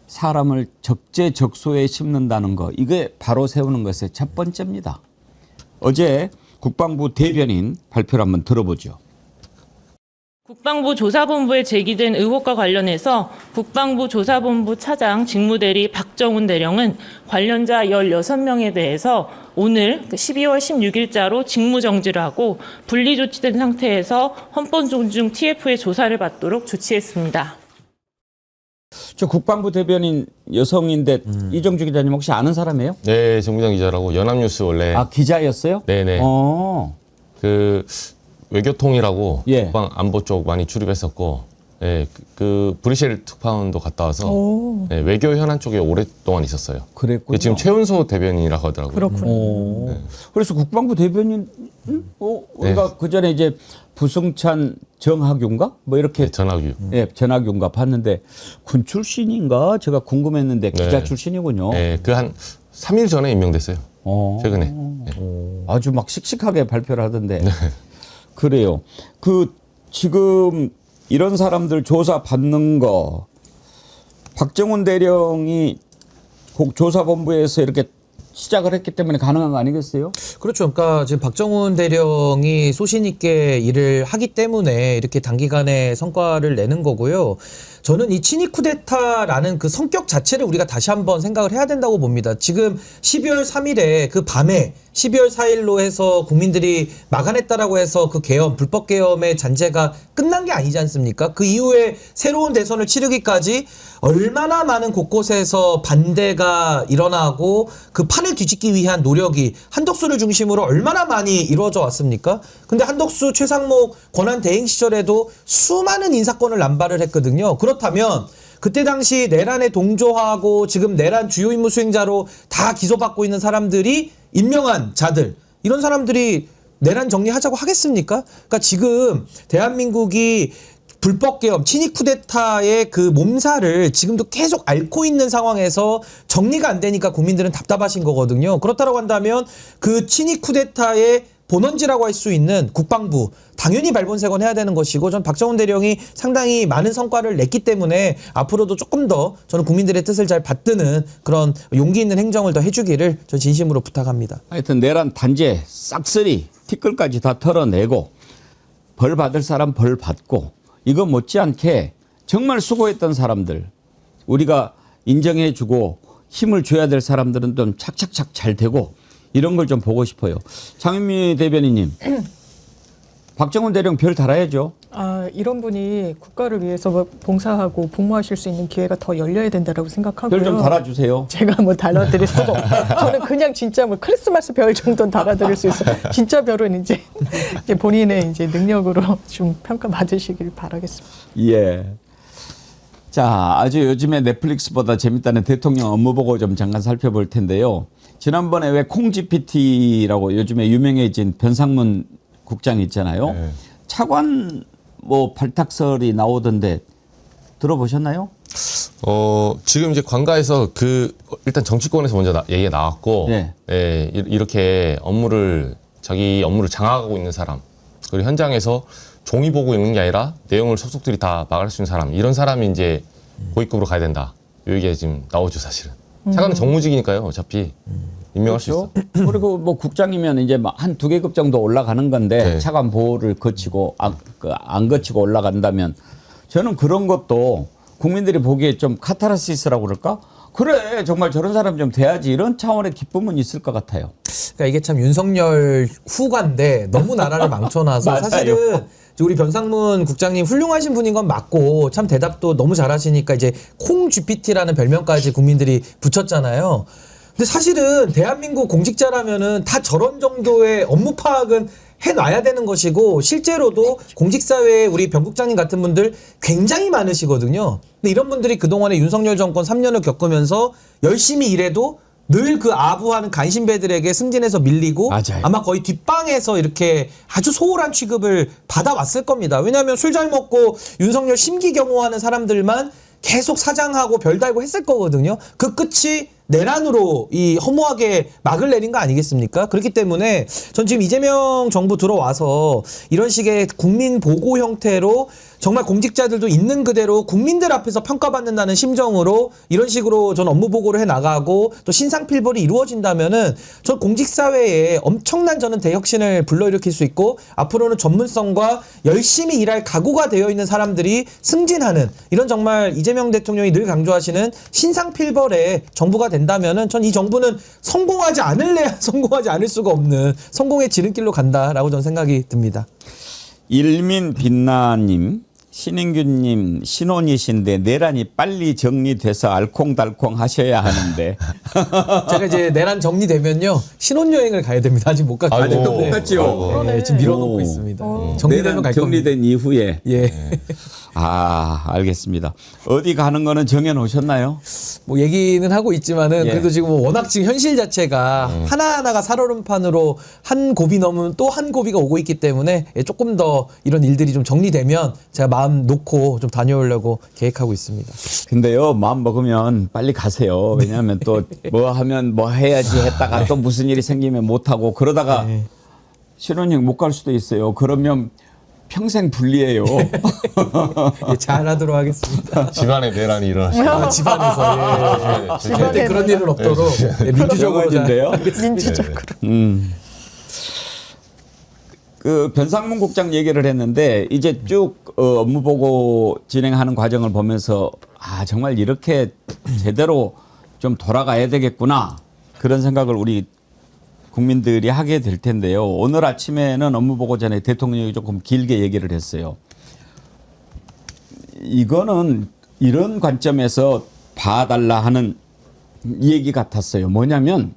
사람을 적재적소에 심는다는 거, 이게 바로 세우는 것의 첫 번째입니다. 어제 국방부 대변인 발표를 한번 들어보죠. 국방부 조사본부에 제기된 의혹과 관련해서 국방부 조사본부 차장 직무대리 박정훈 대령은 관련자 16명에 대해서 오늘 12월 16일자로 직무정지를 하고 분리조치된 상태에서 헌법존중 TF의 조사를 받도록 조치했습니다. 저 국방부 대변인 여성인데 이정주 기자님 혹시 아는 사람이에요? 네, 정부장 기자라고 연합뉴스 원래. 아, 기자였어요? 네네. 그 외교통이라고 예. 국방 안보 쪽 많이 출입했었고, 예, 그 브뤼셀 특파원도 갔다 와서 네, 외교 현안 쪽에 오랫동안 있었어요. 그랬군요. 지금 최은소 대변인이라고 하더라고요. 그렇군요. 네. 그래서 국방부 대변인 우리가 네. 그 전에 이제 부승찬 정학윤가 뭐 이렇게 네, 전학유. 예, 전학윤가 봤는데 군 출신인가 제가 궁금했는데 기자 네. 출신이군요. 네, 그 한 3일 전에 임명됐어요. 최근에. 네. 아주 막 씩씩하게 발표를 하던데. 그래요. 그 지금 이런 사람들 조사 받는 거 박정훈 대령이 조사본부에서 이렇게 시작을 했기 때문에 가능한 거 아니겠어요? 그렇죠. 그러니까 지금 박정훈 대령이 소신 있게 일을 하기 때문에 이렇게 단기간에 성과를 내는 거고요. 저는 이 친위 쿠데타라는 그 성격 자체를 우리가 다시 한번 생각을 해야 된다고 봅니다. 지금 12월 3일에 그 밤에 12월 4일로 해서 국민들이 막아냈다라고 해서 그 계엄, 불법 계엄의 잔재가 끝난 게 아니지 않습니까? 그 이후에 새로운 대선을 치르기까지 얼마나 많은 곳곳에서 반대가 일어나고 그 판을 뒤집기 위한 노력이 한덕수를 중심으로 얼마나 많이 이루어져 왔습니까? 근데 한덕수, 최상목 권한 대행 시절에도 수많은 인사권을 남발을 했거든요. 그렇다면 그때 당시 내란에 동조하고 지금 내란 주요 임무 수행자로 다 기소받고 있는 사람들이 임명한 자들, 이런 사람들이 내란 정리하자고 하겠습니까? 그러니까 지금 대한민국이 불법 계엄, 친위 쿠데타의 그 몸살을 지금도 계속 앓고 있는 상황에서 정리가 안 되니까 국민들은 답답하신 거거든요. 그렇다고 한다면 그 친위 쿠데타의 본원지라고 할 수 있는 국방부 당연히 발본색원해야 되는 것이고, 전 박정훈 대령이 상당히 많은 성과를 냈기 때문에 앞으로도 조금 더 저는 국민들의 뜻을 잘 받드는 그런 용기 있는 행정을 더 해주기를 저 진심으로 부탁합니다. 하여튼 내란 단죄 싹쓸이 티끌까지 다 털어내고 벌 받을 사람 벌 받고 이거 못지않게 정말 수고했던 사람들 우리가 인정해주고 힘을 줘야 될 사람들은 좀 착착착 잘 되고 이런 걸 좀 보고 싶어요. 장윤미 대변인님, 박정훈 대령 별 달아야죠. 아, 이런 분이 국가를 위해서 봉사하고 복무하실 수 있는 기회가 더 열려야 된다라고 생각하고요. 별 좀 달아주세요. 제가 뭐 달아드릴 수가 없고 저는 그냥 진짜 뭐 크리스마스 별 정도는 달아드릴 수 있어요. 진짜 별은 이제 본인의 이제 능력으로 좀 평가받으시길 바라겠습니다. 예. 자, 아주 요즘에 넷플릭스보다 재밌다는 대통령 업무보고 좀 잠깐 살펴볼 텐데요. 지난번에 왜 콩GPT라고 요즘에 유명해진 변상문 국장 있잖아요. 네. 차관 뭐 발탁설이 나오던데 들어보셨나요? 지금 이제 관가에서 일단 정치권에서 먼저 얘기가 나왔고, 네. 예, 이렇게 자기 업무를 장악하고 있는 사람, 그리고 현장에서 종이 보고 있는 게 아니라 내용을 속속들이 다 막을 수 있는 사람, 이런 사람이 이제 고위급으로 가야 된다. 이 얘기가 지금 나오죠, 사실은. 차관은 정무직이니까요, 어차피. 임명할 수 있어. 그리고 뭐 국장이면 이제 한 2계급 정도 올라가는 건데 네. 차관 보호를 거치고 안 거치고 올라간다면 저는 그런 것도 국민들이 보기에 좀 카타르시스라고 그럴까? 그래 정말 저런 사람 좀 돼야지 이런 차원의 기쁨은 있을 것 같아요. 그러니까 이게 참 윤석열 후관데 너무 나라를 망쳐놔서 맞아요. 사실은 우리 변상문 국장님 훌륭하신 분인 건 맞고 참 대답도 너무 잘하시니까 이제 콩 GPT라는 별명까지 국민들이 붙였잖아요. 근데 사실은 대한민국 공직자라면은 다 저런 정도의 업무 파악은 해놔야 되는 것이고 실제로도 공직사회에 우리 변 국장님 같은 분들 굉장히 많으시거든요. 근데 이런 분들이 그동안에 윤석열 정권 3년을 겪으면서 열심히 일해도 늘 그 아부하는 간신배들에게 승진해서 밀리고 맞아요. 아마 거의 뒷방에서 이렇게 아주 소홀한 취급을 받아왔을 겁니다. 왜냐하면 술 잘 먹고 윤석열 심기 경호하는 사람들만 계속 사장하고 별 달고 했을 거거든요. 그 끝이 내란으로 이 허무하게 막을 내린 거 아니겠습니까? 그렇기 때문에 전 지금 이재명 정부 들어와서 이런 식의 국민 보고 형태로 정말 공직자들도 있는 그대로 국민들 앞에서 평가받는다는 심정으로 이런 식으로 전 업무 보고를 해 나가고 또 신상필벌이 이루어진다면은 전 공직사회에 엄청난 저는 대혁신을 불러일으킬 수 있고 앞으로는 전문성과 열심히 일할 각오가 되어 있는 사람들이 승진하는 이런 정말 이재명 대통령이 늘 강조하시는 신상필벌의 정부가 된다면은 전 이 정부는 성공하지 않을래야 성공하지 않을 수가 없는 성공의 지름길로 간다라고 저는 생각이 듭니다. 일민빛나님, 신인규님 신혼이신데 내란이 빨리 정리돼서 알콩달콩 하셔야 하는데 제가 이제 내란 정리되면요 신혼여행을 가야 됩니다. 아직 못 갔기 때문에 아직도 못 갔죠. 네, 지금 밀어놓고 있습니다. 정리되면 갈 겁니다. 정리된 이후에 예. 알겠습니다. 어디 가는 거는 정해 놓으셨나요? 뭐 얘기는 하고 있지만은 예. 그래도 지금 워낙 지금 현실 자체가 하나하나가 살얼음판으로 한 고비 넘으면 또 한 고비가 오고 있기 때문에 조금 더 이런 일들이 좀 정리되면 제가 마음 놓고 좀 다녀오려고 계획하고 있습니다. 근데요 마음 먹으면 빨리 가세요. 왜냐하면 또 뭐 하면 뭐 해야지 했다가 또 무슨 일이 생기면 못 하고 그러다가 신혼여행 못 갈 수도 있어요. 그러면 평생 불리해요. 예, 잘하도록 하겠습니다. 집안에 내란이 일어나시죠. 집안에서 절대 그런 일은 없도록 민주적으로 인데요. 민주적으로. 그 변상문 국장 얘기를 했는데 이제 쭉 업무 보고 진행하는 과정을 보면서 정말 이렇게 제대로 좀 돌아가야 되겠구나 그런 생각을 우리 국민들이 하게 될 텐데요. 오늘 아침에는 업무 보고 전에 대통령이 조금 길게 얘기를 했어요. 이거는 이런 관점에서 봐달라 하는 얘기 같았어요. 뭐냐면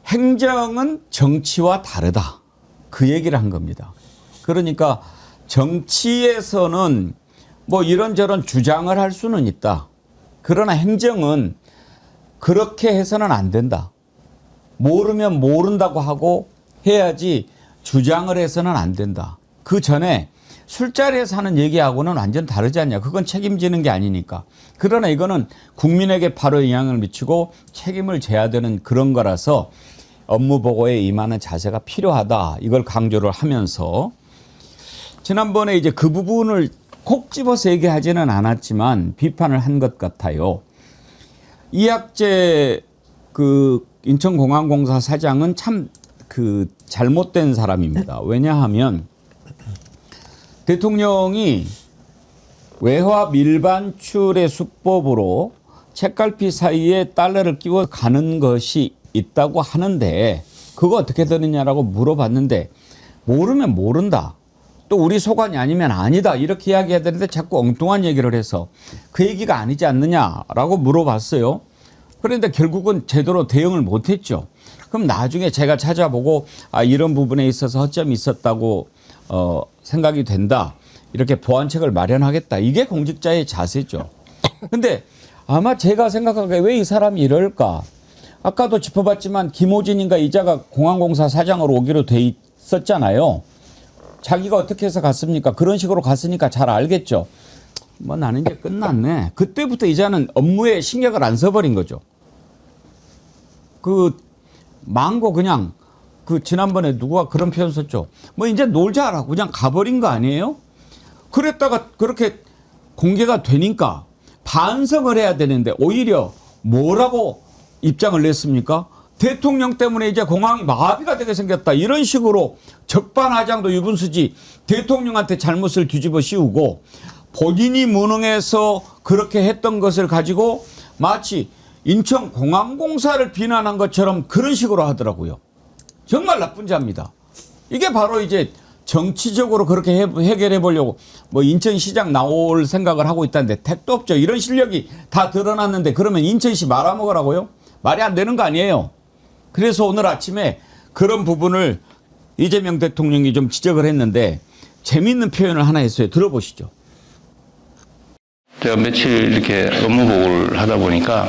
행정은 정치와 다르다. 그 얘기를 한 겁니다. 그러니까 정치에서는 뭐 이런저런 주장을 할 수는 있다. 그러나 행정은 그렇게 해서는 안 된다. 모르면 모른다고 하고 해야지 주장을 해서는 안 된다. 그 전에 술자리에서 하는 얘기하고는 완전 다르지 않냐. 그건 책임지는 게 아니니까. 그러나 이거는 국민에게 바로 영향을 미치고 책임을 져야 되는 그런 거라서 업무 보고에 임하는 자세가 필요하다. 이걸 강조를 하면서 지난번에 이제 그 부분을 콕 집어서 얘기하지는 않았지만 비판을 한 것 같아요. 이학재 그 인천공항공사 사장은 참 그 잘못된 사람입니다. 왜냐하면 대통령이 외화 밀반출의 수법으로 책갈피 사이에 달러를 끼워 가는 것이 있다고 하는데 그거 어떻게 되느냐라고 물어봤는데 모르면 모른다. 또 우리 소관이 아니면 아니다. 이렇게 이야기해야 되는데 자꾸 엉뚱한 얘기를 해서 그 얘기가 아니지 않느냐라고 물어봤어요. 그런데 결국은 제대로 대응을 못했죠. 그럼 나중에 제가 찾아보고 이런 부분에 있어서 허점이 있었다고 생각이 된다. 이렇게 보완책을 마련하겠다. 이게 공직자의 자세죠. 근데 아마 제가 생각하기에 왜 이 사람이 이럴까? 아까도 짚어봤지만 김호진인가 이자가 공항공사 사장으로 오기로 돼 있었잖아요. 자기가 어떻게 해서 갔습니까? 그런 식으로 갔으니까 잘 알겠죠. 뭐 나는 이제 끝났네. 그때부터 이제는 업무에 신경을 안 써버린 거죠. 그 망고 그냥 그 지난번에 누가 그런 표현 썼죠. 뭐 이제 놀자라고 그냥 가버린 거 아니에요? 그랬다가 그렇게 공개가 되니까 반성을 해야 되는데 오히려 뭐라고 입장을 냈습니까? 대통령 때문에 이제 공항이 마비가 되게 생겼다. 이런 식으로 적반하장도 유분수지 대통령한테 잘못을 뒤집어 씌우고 본인이 무능해서 그렇게 했던 것을 가지고 마치 인천공항공사를 비난한 것처럼 그런 식으로 하더라고요. 정말 나쁜 자입니다. 이게 바로 이제 정치적으로 그렇게 해결해 보려고 뭐 인천시장 나올 생각을 하고 있다는데 택도 없죠. 이런 실력이 다 드러났는데 그러면 인천시 말아먹으라고요? 말이 안 되는 거 아니에요. 그래서 오늘 아침에 그런 부분을 이재명 대통령이 좀 지적을 했는데 재미있는 표현을 하나 했어요. 들어보시죠. 제가 며칠 이렇게 업무 보고를 하다 보니까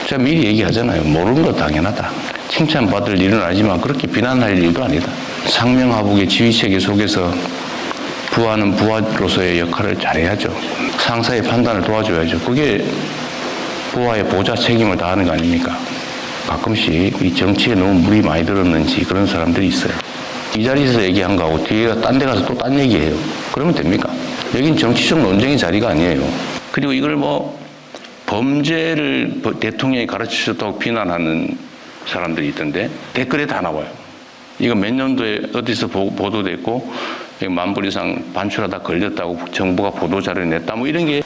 제가 미리 얘기하잖아요. 모르는 거 당연하다. 칭찬받을 일은 아니지만 그렇게 비난할 일도 아니다. 상명하복의 지휘체계 속에서 부하는 부하로서의 역할을 잘해야죠. 상사의 판단을 도와줘야죠. 그게 부하의 보좌 책임을 다하는 거 아닙니까? 가끔씩 이 정치에 너무 물이 많이 들었는지 그런 사람들이 있어요. 이 자리에서 얘기한 거하고 뒤에 딴 데 가서 또 딴 얘기해요. 그러면 됩니까? 여긴 정치적 논쟁의 자리가 아니에요. 그리고 이걸 뭐 범죄를 대통령이 가르치셨다고 비난하는 사람들이 있던데 댓글에 다 나와요. 이거 몇 년도에 어디서 보도됐고 만불 이상 반출하다 걸렸다고 정부가 보도자료를 냈다 뭐 이런 게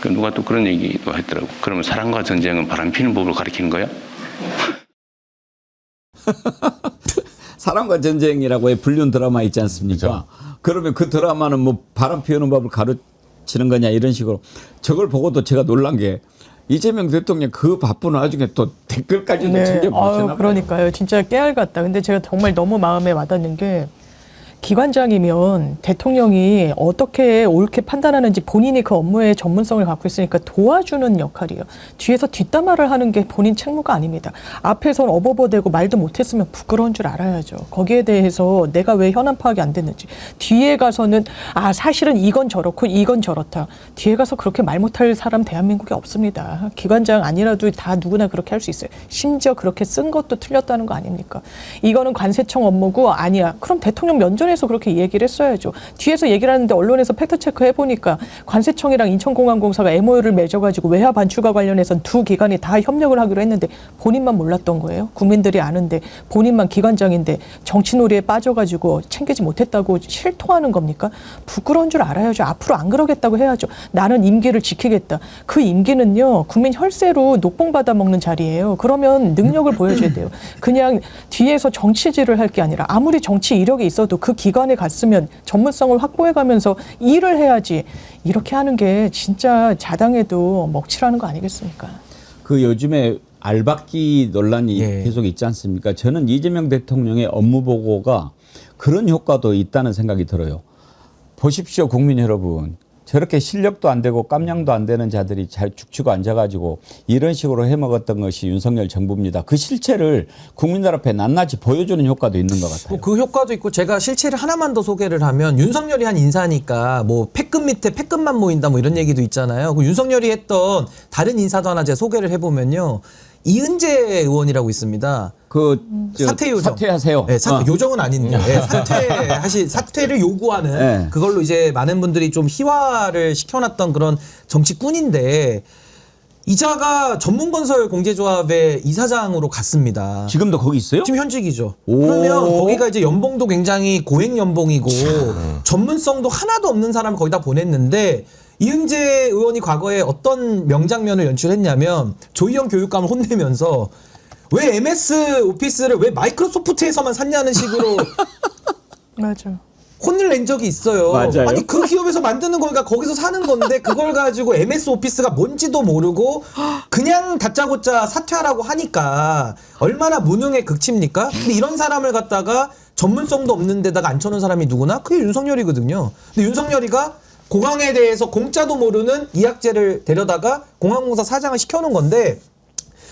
누가 또 그런 얘기도 했더라고. 그러면 사랑과 전쟁은 바람피는 법을 가리키는 거야? 사랑과 전쟁이라고 불륜 드라마 있지 않습니까? 그렇죠. 그러면 그 드라마는 뭐 바람 피우는 법을 가르치는 거냐 이런 식으로 저걸 보고도 제가 놀란 게 이재명 대통령 그 바쁜 와중에 또 댓글까지도 챙겨보시나 봐요. 그러니까요. 진짜 깨알 같다. 근데 제가 정말 너무 마음에 와닿는 게 기관장이면 대통령이 어떻게 옳게 판단하는지 본인이 그 업무의 전문성을 갖고 있으니까 도와주는 역할이에요. 뒤에서 뒷담화를 하는 게 본인 책무가 아닙니다. 앞에서는 어버버대고 말도 못했으면 부끄러운 줄 알아야죠. 거기에 대해서 내가 왜 현안 파악이 안 됐는지. 뒤에 가서는 사실은 이건 저렇고 이건 저렇다. 뒤에 가서 그렇게 말 못할 사람 대한민국에 없습니다. 기관장 아니라도 다 누구나 그렇게 할 수 있어요. 심지어 그렇게 쓴 것도 틀렸다는 거 아닙니까? 이거는 관세청 업무고 아니야. 그럼 대통령 면전에서 그렇게 얘기를 했어야죠. 뒤에서 얘기를 하는데 언론에서 팩트체크 해보니까 관세청이랑 인천공항공사가 MOU를 맺어가지고 외화 반출과 관련해서 두 기관이 다 협력을 하기로 했는데 본인만 몰랐던 거예요. 국민들이 아는데 본인만 기관장인데 정치놀이에 빠져가지고 챙기지 못했다고 실토하는 겁니까? 부끄러운 줄 알아야죠. 앞으로 안 그러겠다고 해야죠. 나는 임기를 지키겠다. 그 임기는요. 국민 혈세로 녹봉 받아 먹는 자리예요. 그러면 능력을 보여줘야 돼요. 그냥 뒤에서 정치질을 할 게 아니라 아무리 정치 이력이 있어도 그 기관에 갔으면 전문성을 확보해가면서 일을 해야지. 이렇게 하는 게 진짜 자당해도 먹칠하는 거 아니겠습니까? 그 요즘에 알박기 논란이 계속 있지 않습니까? 저는 이재명 대통령의 업무 보고가 그런 효과도 있다는 생각이 들어요. 보십시오, 국민 여러분. 저렇게 실력도 안 되고 깜냥도 안 되는 자들이 잘 죽치고 앉아가지고 이런 식으로 해먹었던 것이 윤석열 정부입니다. 그 실체를 국민들 앞에 낱낱이 보여주는 효과도 있는 것 같아요. 그 효과도 있고 제가 실체를 하나만 더 소개를 하면 윤석열이 한 인사니까 뭐 패급 밑에 패급만 모인다 뭐 이런 얘기도 있잖아요. 그 윤석열이 했던 다른 인사도 하나 제가 소개를 해보면요. 이은재 의원이라고 있습니다. 사퇴 요정. 사퇴하세요. 네, 요정은 아닌데 사퇴를 요구하는 그걸로 이제 많은 분들이 좀 희화를 시켜놨던 그런 정치꾼인데 이자가 전문건설공제조합의 이사장으로 갔습니다. 지금도 거기 있어요? 지금 현직이죠. 그러면 거기가 이제 연봉도 굉장히 고액 연봉이고 전문성도 하나도 없는 사람을 거기다 보냈는데 이은재 의원이 과거에 어떤 명장면을 연출했냐면 조희영 교육감을 혼내면서 왜 MS 오피스를 왜 마이크로소프트에서만 샀냐는 식으로 맞아. 혼을 낸 적이 있어요. 맞아요. 아니 그 기업에서 만드는 거니까 거기서 사는 건데 그걸 가지고 MS 오피스가 뭔지도 모르고 그냥 다짜고짜 사퇴하라고 하니까 얼마나 무능의 극치입니까? 근데 이런 사람을 갖다가 전문성도 없는 데다가 앉혀놓은 사람이 누구나? 그게 윤석열이거든요. 근데 윤석열이가 공항에 대해서 공짜도 모르는 이학재를 데려다가 공항공사 사장을 시켜놓은 건데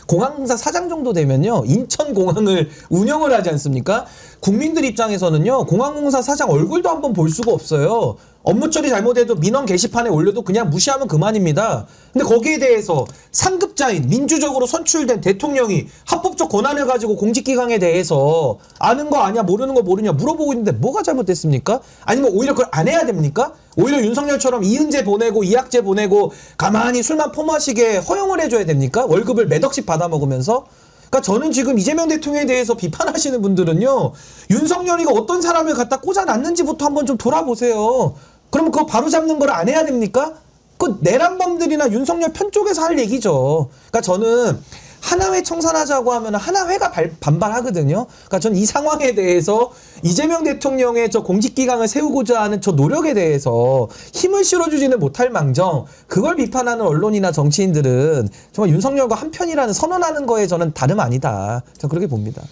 공항공사 사장 정도 되면요 인천공항을 운영을 하지 않습니까? 국민들 입장에서는요, 공항공사 사장 얼굴도 한번 볼 수가 없어요. 업무 처리 잘못해도 민원 게시판에 올려도 그냥 무시하면 그만입니다. 근데 거기에 대해서 상급자인 민주적으로 선출된 대통령이 합법적 권한을 가지고 공직기강에 대해서 아는 거 아냐, 모르는 거 모르냐 물어보고 있는데 뭐가 잘못됐습니까? 아니면 오히려 그걸 안 해야 됩니까? 오히려 윤석열처럼 이은재 보내고 이학재 보내고 가만히 술만 퍼마시게 허용을 해줘야 됩니까? 월급을 몇 억씩 받아먹으면서? 그러니까 저는 지금 이재명 대통령에 대해서 비판하시는 분들은요, 윤석열이가 어떤 사람을 갖다 꽂아놨는지부터 한번 좀 돌아보세요. 그러면 그거 바로 잡는 걸 안 해야 됩니까? 그 내란범들이나 윤석열 편 쪽에서 할 얘기죠. 그러니까 저는 하나회 청산하자고 하면 하나회가 반발하거든요. 그러니까 저는 이 상황에 대해서 이재명 대통령의 저 공직기강을 세우고자 하는 저 노력에 대해서 힘을 실어주지는 못할 망정, 그걸 비판하는 언론이나 정치인들은 정말 윤석열과 한편이라는 선언하는 거에 저는 다름 아니다. 저는 그렇게 봅니다.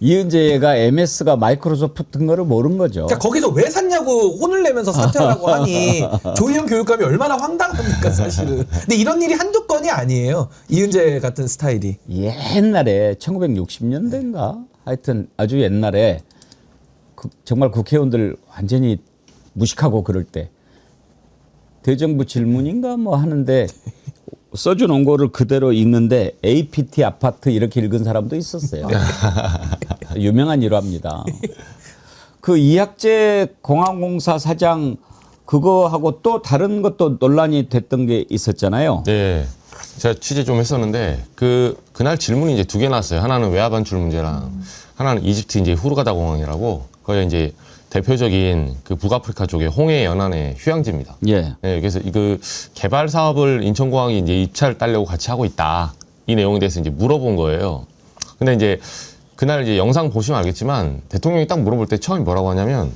이은재가 MS가 마이크로소프트인 거를 모른 거죠. 자, 거기서 왜 샀냐고 혼을 내면서 사퇴하라고 하니 조희연 교육감이 얼마나 황당합니까, 사실은. 근데 이런 일이 한두 건이 아니에요. 이은재 같은 스타일이. 옛날에 1960년대인가? 하여튼 아주 옛날에 정말 국회의원들 완전히 무식하고 그럴 때 대정부 질문인가 뭐 하는데 써준 거를 그대로 읽는데 APT 아파트 이렇게 읽은 사람도 있었어요. 유명한 일화입니다. 그 이학재 공항공사 사장 그거하고 또 다른 것도 논란이 됐던 게 있었잖아요. 네. 제가 취재 좀 했었는데 그날 질문이 이제 두 개 나왔어요. 하나는 외화 반출 문제랑 하나는 이집트 이제 후르가다 공항이라고 거기 이제 대표적인 그 북아프리카 쪽의 홍해 연안의 휴양지입니다. 예. 네, 그래서 그 개발 사업을 인천공항이 이제 입찰 따려고 같이 하고 있다. 이 내용에 대해서 이제 물어본 거예요. 근데 이제 그날 이제 영상 보시면 알겠지만 대통령이 딱 물어볼 때 처음에 뭐라고 하냐면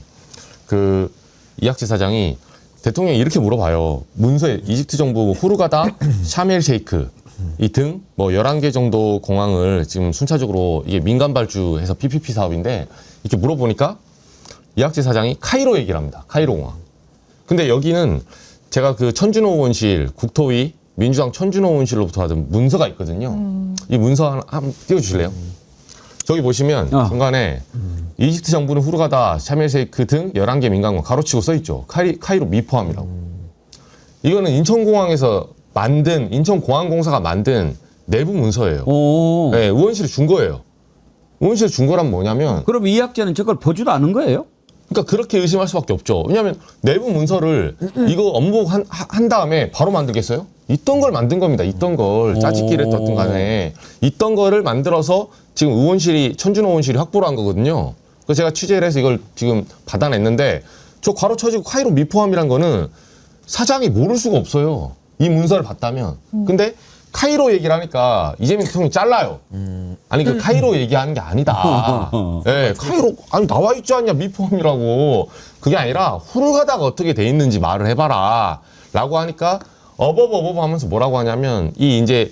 그 이학재 사장이 대통령이 이렇게 물어봐요. 문서에 이집트 정부 후르가다, 샤멜 셰이크 이 등 뭐 11개 정도 공항을 지금 순차적으로 이게 민간 발주해서 PPP 사업인데 이렇게 물어보니까 이학재 사장이 카이로 얘기를 합니다. 카이로 공항. 근데 여기는 제가 그 천준호 의원실 국토위 민주당 천준호 의원실로부터 받은 문서가 있거든요. 이 문서 한번 띄워주실래요? 저기 보시면 중간에 이집트 정부는 후르가다, 샤멜 셰이크 등 11개 민간공항 가로치고 써있죠. 카이로 미포함이라고. 이거는 인천공항에서 만든 인천공항공사가 만든 내부 문서예요. 네, 의원실에 준 거예요. 의원실에 준 거란 뭐냐면 그럼 이학재는 저걸 보지도 않은 거예요? 그러니까 그렇게 의심할 수밖에 없죠. 왜냐하면 내부 문서를 이거 업무 한 다음에 바로 만들겠어요? 있던 걸 만든 겁니다. 있던 걸 짜집기를 했던 간에 있던 거를 만들어서 지금 의원실이 천준호 의원실이 확보를 한 거거든요. 그래서 제가 취재를 해서 이걸 지금 받아냈는데 저 괄호 쳐지고 카이로 미포함이란 거는 사장이 모를 수가 없어요. 이 문서를 봤다면. 근데 카이로 얘기를 하니까 이재명 대통령이 잘라요. 아니 그 카이로 얘기하는 게 아니다. 네, 카이로 아니 나와 있지 않냐 미포함이라고. 그게 아니라 후르가다가 어떻게 돼 있는지 말을 해봐라. 라고 하니까 어버버버 하면서 뭐라고 하냐면 이 이제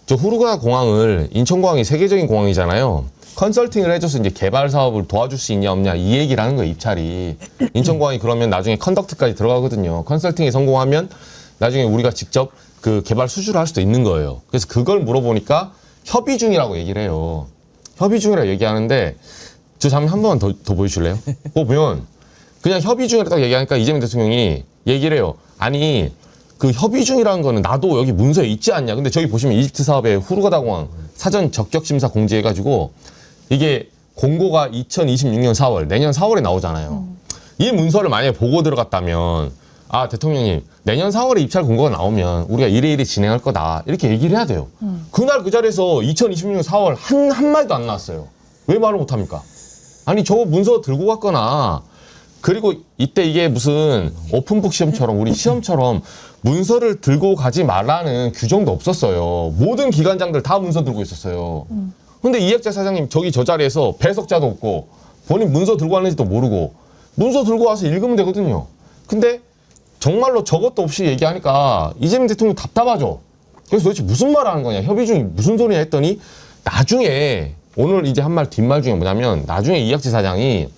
저 후르가다 공항을 인천공항이 세계적인 공항이잖아요. 컨설팅을 해줘서 이제 개발 사업을 도와줄 수 있냐 없냐 이 얘기를 하는 거예요. 입찰이. 인천공항이 그러면 나중에 컨덕트까지 들어가거든요. 컨설팅에 성공하면 나중에 우리가 직접 그 개발 수주를 할 수도 있는 거예요. 그래서 그걸 물어보니까 협의 중이라고 얘기를 해요. 협의 중이라고 얘기하는데 저 장면 한 번만 더 보여줄래요? 보면 그냥 협의 중이라고 딱 얘기하니까 이재명 대통령이 얘기를 해요. 아니 그 협의 중이라는 거는 나도 여기 문서에 있지 않냐. 근데 저기 보시면 이집트 사업의 후르가다 공항 사전 적격 심사 공지해가지고 이게 공고가 2026년 4월 내년 4월에 나오잖아요. 이 문서를 만약에 보고 들어갔다면 아 대통령님 내년 4월에 입찰 공고가 나오면 우리가 이래 진행할 거다 이렇게 얘기를 해야 돼요. 그날 그 자리에서 2026년 4월 한 마디도 안 나왔어요. 왜 말을 못합니까? 아니 저거 문서 들고 갔거나 그리고 이때 이게 무슨 오픈북 시험처럼 우리 시험처럼 문서를 들고 가지 말라는 규정도 없었어요. 모든 기관장들 다 문서 들고 있었어요. 근데 이학재 사장님 저기 저 자리에서 배석자도 없고 본인 문서 들고 왔는지도 모르고 문서 들고 와서 읽으면 되거든요. 근데 정말로 저것도 없이 얘기하니까 이재명 대통령 답답하죠. 그래서 도대체 무슨 말을 하는 거냐. 협의 중이 무슨 소리냐 했더니 나중에 오늘 이제 한 말 뒷말 중에 뭐냐면 나중에 이학재 사장이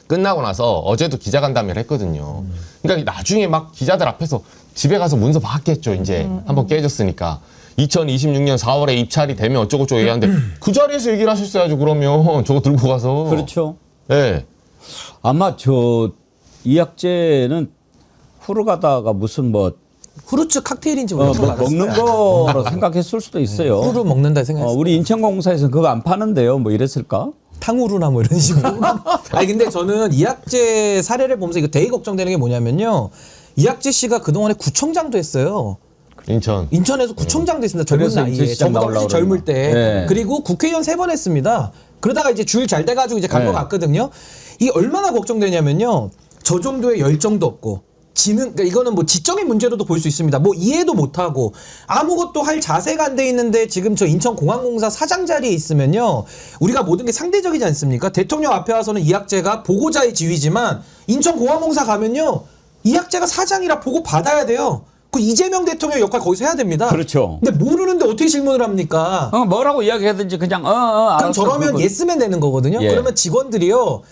끝나고 나서 어제도 기자간담회를 했거든요. 그러니까 나중에 막 기자들 앞에서 집에 가서 문서 봤겠죠. 이제 한번 깨졌으니까. 2026년 4월에 입찰이 되면 어쩌고저쩌고 얘기하는데 그 자리에서 얘기를 하셨어야죠. 그러면 저거 들고 가서. 그렇죠. 네. 아마 저 이학재는 후루가다가 무슨 뭐 후르츠 칵테일인지 우리가 먹는 거로 생각했을 수도 있어요. 후루 먹는다 생각했어요. 우리 인천공사에서는 그거 안 파는데요. 뭐 이랬을까? 탕후루나 뭐 이런 식으로. 아니 근데 저는 이학재 사례를 보면서 이거 되게 걱정되는 게 뭐냐면요. 이학재 씨가 그동안에 구청장도 했어요. 인천에서 구청장도 했습니다. 젊은 나이에. 저보다 훨씬 젊을 때. 네. 그리고 국회의원 3번 했습니다. 그러다가 이제 줄 잘 돼가지고 이제 간 것 같거든요. 이게 얼마나 걱정되냐면요. 저 정도의 열정도 없고 그러니까 이거는 뭐 지적인 문제로도 볼 수 있습니다. 뭐 이해도 못하고 아무것도 할 자세가 안 돼 있는데 지금 저 인천공항공사 사장 자리에 있으면요. 우리가 모든 게 상대적이지 않습니까? 대통령 앞에 와서는 이학재가 보고자의 지위지만 인천공항공사 가면요. 이학재가 사장이라 보고 받아야 돼요. 그 이재명 대통령 역할 거기서 해야 됩니다. 그렇죠. 근데 모르는데 어떻게 질문을 합니까? 뭐라고 이야기하든지 그냥 그럼 알았어. 저러면 예스맨 되는 거거든요. 예. 그러면 직원들이요.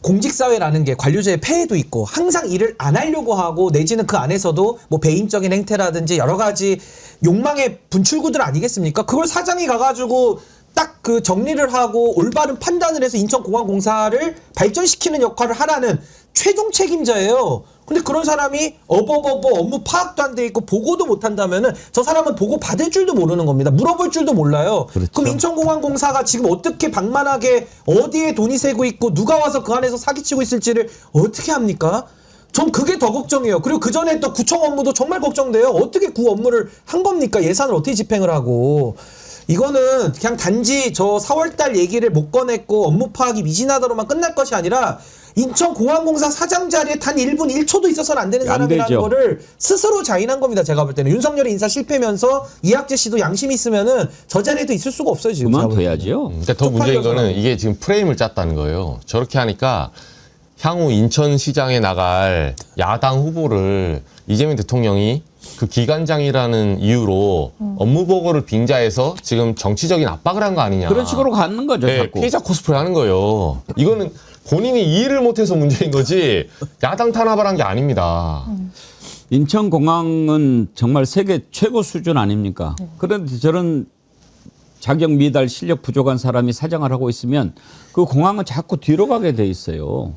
공직사회라는 게 관료제의 폐해도 있고 항상 일을 안 하려고 하고 내지는 그 안에서도 뭐 배임적인 행태라든지 여러 가지 욕망의 분출구들 아니겠습니까? 그걸 사장이 가가지고 딱 그 정리를 하고 올바른 판단을 해서 인천공항공사를 발전시키는 역할을 하라는 최종 책임자예요. 근데 그런 사람이 업무 파악도 안 돼 있고 보고도 못 한다면은 저 사람은 보고 받을 줄도 모르는 겁니다. 물어볼 줄도 몰라요. 그렇죠. 그럼 인천공항공사가 지금 어떻게 방만하게 어디에 돈이 새고 있고 누가 와서 그 안에서 사기치고 있을지를 어떻게 합니까? 전 그게 더 걱정이에요. 그리고 그 전에 또 구청 업무도 정말 걱정돼요. 어떻게 구 업무를 한 겁니까? 예산을 어떻게 집행을 하고. 이거는 그냥 단지 저 4월달 얘기를 못 꺼냈고 업무 파악이 미진하다로만 끝날 것이 아니라 인천공항공사 사장 자리에 단 1분 1초도 있어서는 안 되는 사람이라는 거를 스스로 자인한 겁니다. 제가 볼 때는. 윤석열이 인사 실패면서 이학재 씨도 양심이 있으면은 저 자리에도 있을 수가 없어요. 지금. 그만둬야죠. 그러니까 더 문제인 거는 이게 지금 프레임을 짰다는 거예요. 저렇게 하니까 향후 인천시장에 나갈 야당 후보를 이재명 대통령이 그 기관장이라는 이유로 업무 보고를 빙자해서 지금 정치적인 압박을 한 거 아니냐. 그런 식으로 가는 거죠. 네, 자꾸. 피해자 코스프레 하는 거예요. 이거는 본인이 이해를 못해서 문제인 거지 야당 탄압을 한 게 아닙니다. 인천공항은 정말 세계 최고 수준 아닙니까? 그런데 저런 자격 미달 실력 부족한 사람이 사장을 하고 있으면 그 공항은 자꾸 뒤로 가게 돼 있어요.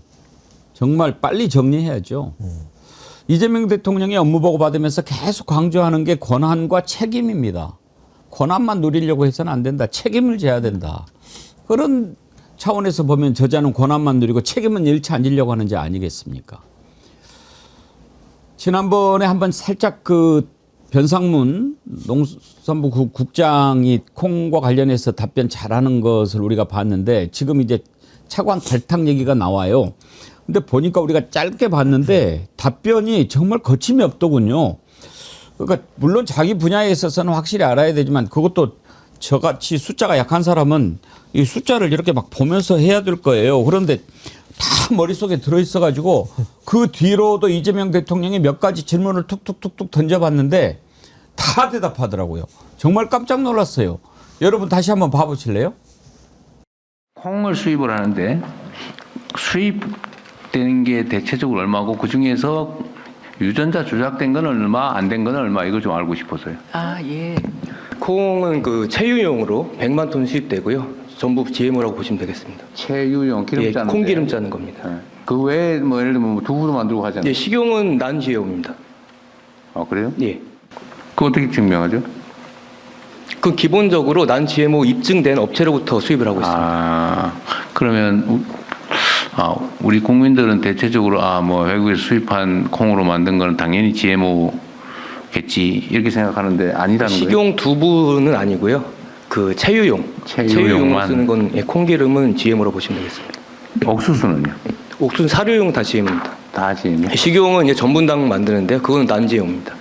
정말 빨리 정리해야죠. 이재명 대통령이 업무 보고 받으면서 계속 강조하는 게 권한과 책임입니다. 권한만 누리려고 해서는 안 된다. 책임을 져야 된다. 그런 차원에서 보면 저자는 권한만 누리고 책임은 잃지 않으려고 하는 게 아니겠습니까? 지난번에 한번 살짝 그 변상문 농수산부 국장이 콩과 관련해서 답변 잘하는 것을 우리가 봤는데 지금 이제 차관 발탁 얘기가 나와요. 근데 보니까 우리가 짧게 봤는데 답변이 정말 거침이 없더군요. 그러니까 물론 자기 분야에 있어서는 확실히 알아야 되지만 그것도 저같이 숫자가 약한 사람은 이 숫자를 이렇게 막 보면서 해야 될 거예요. 그런데 다 머릿속에 들어있어가지고 그 뒤로도 이재명 대통령이 몇 가지 질문을 툭툭툭툭 던져봤는데 다 대답하더라고요. 정말 깜짝 놀랐어요. 여러분 다시 한번 봐보실래요? 콩을 수입을 하는데 수입되는 게 대체적으로 얼마고 그중에서 유전자 조작된 건 얼마, 안 된 건 얼마 이거 좀 알고 싶어서요. 아, 예. 콩은 그 체유용으로 100만 톤 수입되고요. 전부 GMO라고 보시면 되겠습니다. 체유용 기름 예, 짜는 콩기름 짜는 겁니다. 네. 그 외에 뭐 예를 들면 두부도 만들고 하잖아요. 예, 식용은 난 GMO입니다. 아, 그래요? 예. 그거 어떻게 증명하죠? 그 기본적으로 난 GMO 입증된 업체로부터 수입을 하고 있습니다. 아, 그러면 우리 국민들은 대체적으로 뭐 외국에서 수입한 콩으로 만든 거는 당연히 GMO겠지 이렇게 생각하는데 아니라는 거예요? 식용 두부는 아니고요. 그 체유용으로 쓰는 건 예, 콩기름은 GMO로 보시면 되겠습니다. 옥수수는요? 옥수수 사료용 다 GMO입니다. 다 GMO? 식용은 이제 전분당 만드는데 그거는 난 GMO입니다.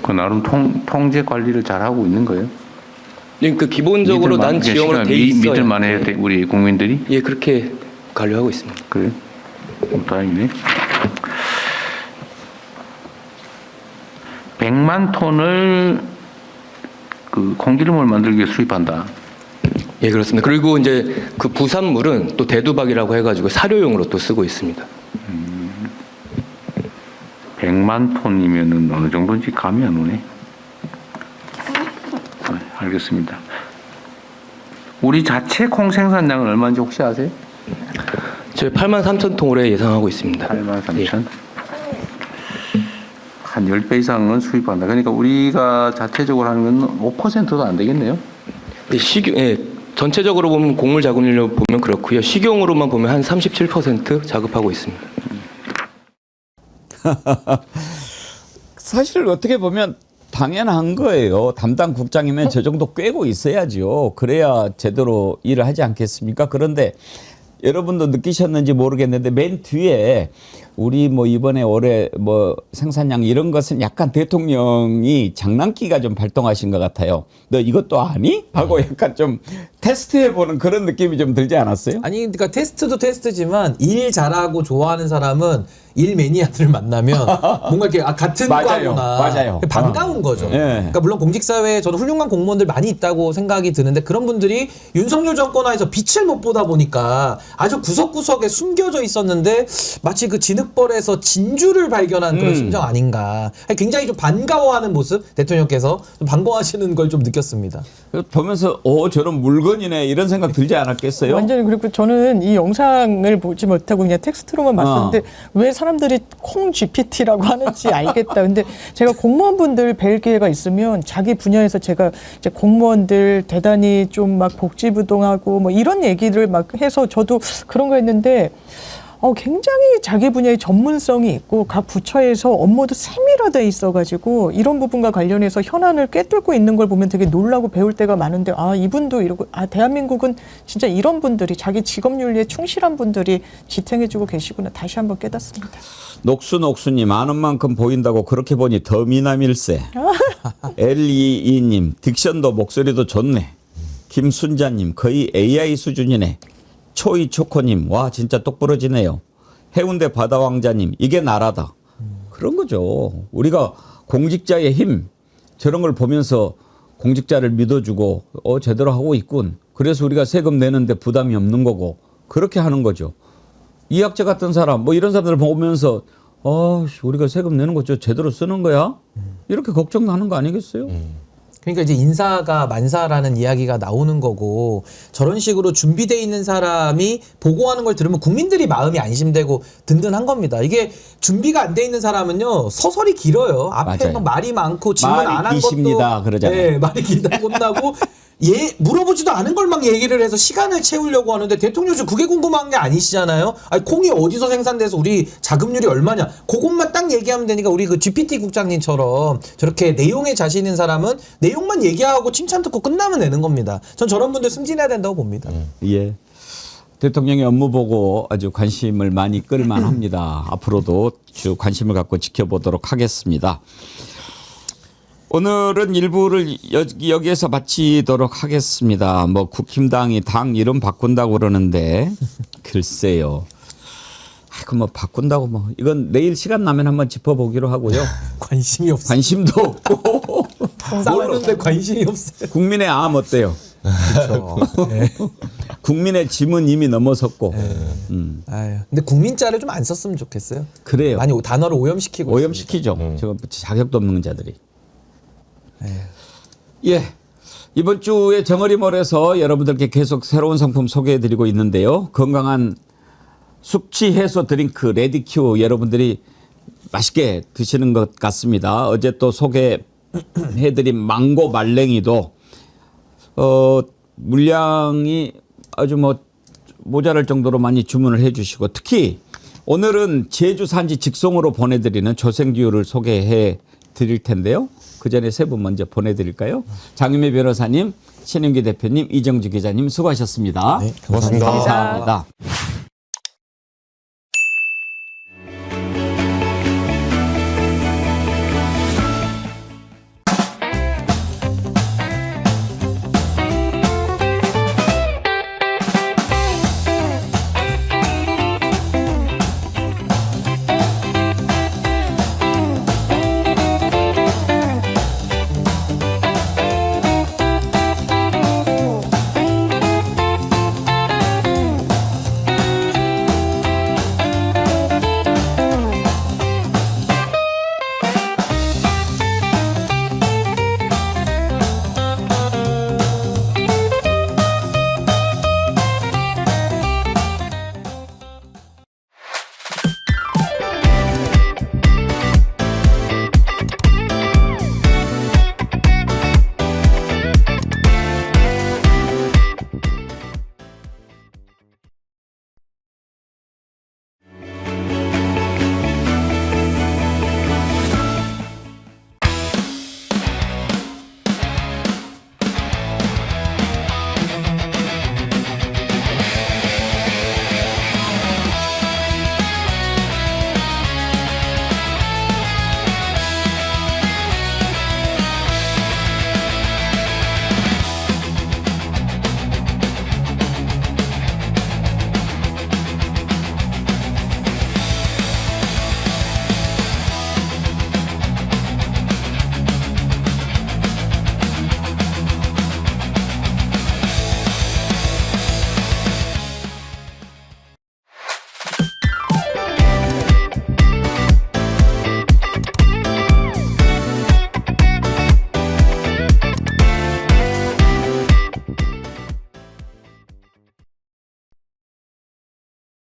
그 나름 통제 관리를 잘 하고 있는 거예요? 그 기본적으로 난 GMO로 돼 있어요. 믿을만 해요, 우리 국민들이? 예, 그렇게 관리하고 있습니다. 그래요? 다행이네. 100만 톤을 그 콩기름을 만들기 위해 수입한다. 예, 그렇습니다. 그리고 이제 그 부산물은 또 대두박이라고 해가지고 사료용으로 또 쓰고 있습니다. 100만 톤이면은 어느 정도인지 감이 안 오네. 알겠습니다. 우리 자체 콩 생산량은 얼마인지 혹시 아세요? 저희 83,000통 올해 예상하고 있습니다. 83,000? 한 10배 이상은 수입한다. 그러니까 우리가 자체적으로 하는 건 5%도 안 되겠네요. 네, 전체적으로 보면 곡물 자급률로 보면 그렇고요. 식용으로만 보면 한 37% 자급하고 있습니다. 사실 어떻게 보면 당연한 거예요. 담당 국장이면 저 정도 꿰고 있어야죠. 그래야 제대로 일을 하지 않겠습니까? 그런데 여러분도 느끼셨는지 모르겠는데 맨 뒤에 우리 뭐 이번에 올해 뭐 생산량 이런 것은 약간 대통령이 장난기가 좀 발동하신 것 같아요. 너 이것도 아니? 하고 약간 좀 테스트해보는 그런 느낌이 좀 들지 않았어요? 아니 그러니까 테스트도 테스트지만 일 잘하고 좋아하는 사람은 일 매니아들을 만나면 뭔가 이렇게 같은 맞아요. 과구나 맞아요. 반가운 거죠. 네. 그러니까 물론 공직사회에 저도 훌륭한 공무원들 많이 있다고 생각이 드는데 그런 분들이 윤석열 정권 하에서 빛을 못 보다 보니까 아주 구석구석에 숨겨져 있었는데 마치 그 진흙벌에서 진주를 발견한 그런 심정 아닌가. 굉장히 좀 반가워하는 모습 대통령께서 좀 반가워하시는 걸 좀 느꼈습니다. 보면서 저런 물건이네 이런 생각 들지 않았겠어요? 완전히. 그리고 저는 이 영상을 보지 못하고 그냥 텍스트로만 봤었는데 왜 사람들이 콩 GPT라고 하는지 알겠다. 근데 제가 공무원분들 뵐 기회가 있으면 자기 분야에서 제가 이제 공무원들 대단히 좀 막 복지부동하고 뭐 이런 얘기를 막 해서 저도 그런 거 했는데 굉장히 자기 분야의 전문성이 있고 각 부처에서 업무도 세밀화돼 있어가지고 이런 부분과 관련해서 현안을 꿰뚫고 있는 걸 보면 되게 놀라고 배울 때가 많은데 이분도 이러고 대한민국은 진짜 이런 분들이 자기 직업윤리에 충실한 분들이 지탱해주고 계시구나 다시 한번 깨닫습니다. 녹수님 아는 만큼 보인다고 그렇게 보니 더 미남일세. LEE님 딕션도 목소리도 좋네. 김순자님 거의 AI 수준이네. 초이초코님 와 진짜 똑부러지네요. 해운대 바다왕자님 이게 나라다. 그런 거죠. 우리가 공직자의 힘 저런 걸 보면서 공직자를 믿어주고 제대로 하고 있군. 그래서 우리가 세금 내는데 부담이 없는 거고 그렇게 하는 거죠. 이학재 같은 사람 뭐 이런 사람들을 보면서 우리가 세금 내는 거 제대로 쓰는 거야? 이렇게 걱정하는 거 아니겠어요? 그러니까 이제 인사가 만사라는 이야기가 나오는 거고 저런 식으로 준비되어 있는 사람이 보고하는 걸 들으면 국민들이 마음이 안심되고 든든한 겁니다. 이게 준비가 안 돼 있는 사람은요 서설이 길어요. 앞에 막 말이 많고 질문 안 한 것도 그러잖아요. 네, 말이 길다고 혼나고 물어보지도 않은 걸 막 얘기를 해서 시간을 채우려고 하는데 대통령 좀 그게 궁금한 게 아니시잖아요. 콩이 어디서 생산돼서 우리 자급률이 얼마냐 그것만 딱 얘기하면 되니까 우리 그 GPT 국장님처럼 저렇게 내용에 자신 있는 사람은 내용만 얘기하고 칭찬 듣고 끝나면 되는 겁니다. 전 저런 분들 승진해야 된다고 봅니다. 예. 대통령의 업무 보고 아주 관심을 많이 끌만 합니다. 앞으로도 주 관심을 갖고 지켜보도록 하겠습니다. 오늘은 일부를 여기에서 마치도록 하겠습니다. 뭐 국힘당이 당 이름 바꾼다고 그러는데 글쎄요. 뭐 바꾼다고 뭐 이건 내일 시간 나면 한번 짚어보기로 하고요. 관심이 없어요. 관심도 없고 싸우는데 관심이 없어요. 국민의 암 어때요? 그렇죠. 네. 국민의 짐은 이미 넘어섰고. 근데 국민자를 좀 안 썼으면 좋겠어요. 그래요. 많이 단어를 오염시키고 오염시키죠. 저 자격도 없는 자들이. 예. 이번 주에 정어리몰에서 여러분들께 계속 새로운 상품 소개해드리고 있는데요. 건강한 숙취 해소 드링크 레디큐 여러분들이 맛있게 드시는 것 같습니다. 어제 또 소개해드린 망고 말랭이도 물량이 아주 뭐 모자랄 정도로 많이 주문을 해주시고 특히 오늘은 제주 산지 직송으로 보내드리는 조생듀를 소개해 드릴 텐데요. 그 전에 세 분 먼저 보내드릴까요? 장윤미 변호사님, 신임기 대표님, 이정주 기자님 수고하셨습니다. 네, 고맙습니다. 감사합니다.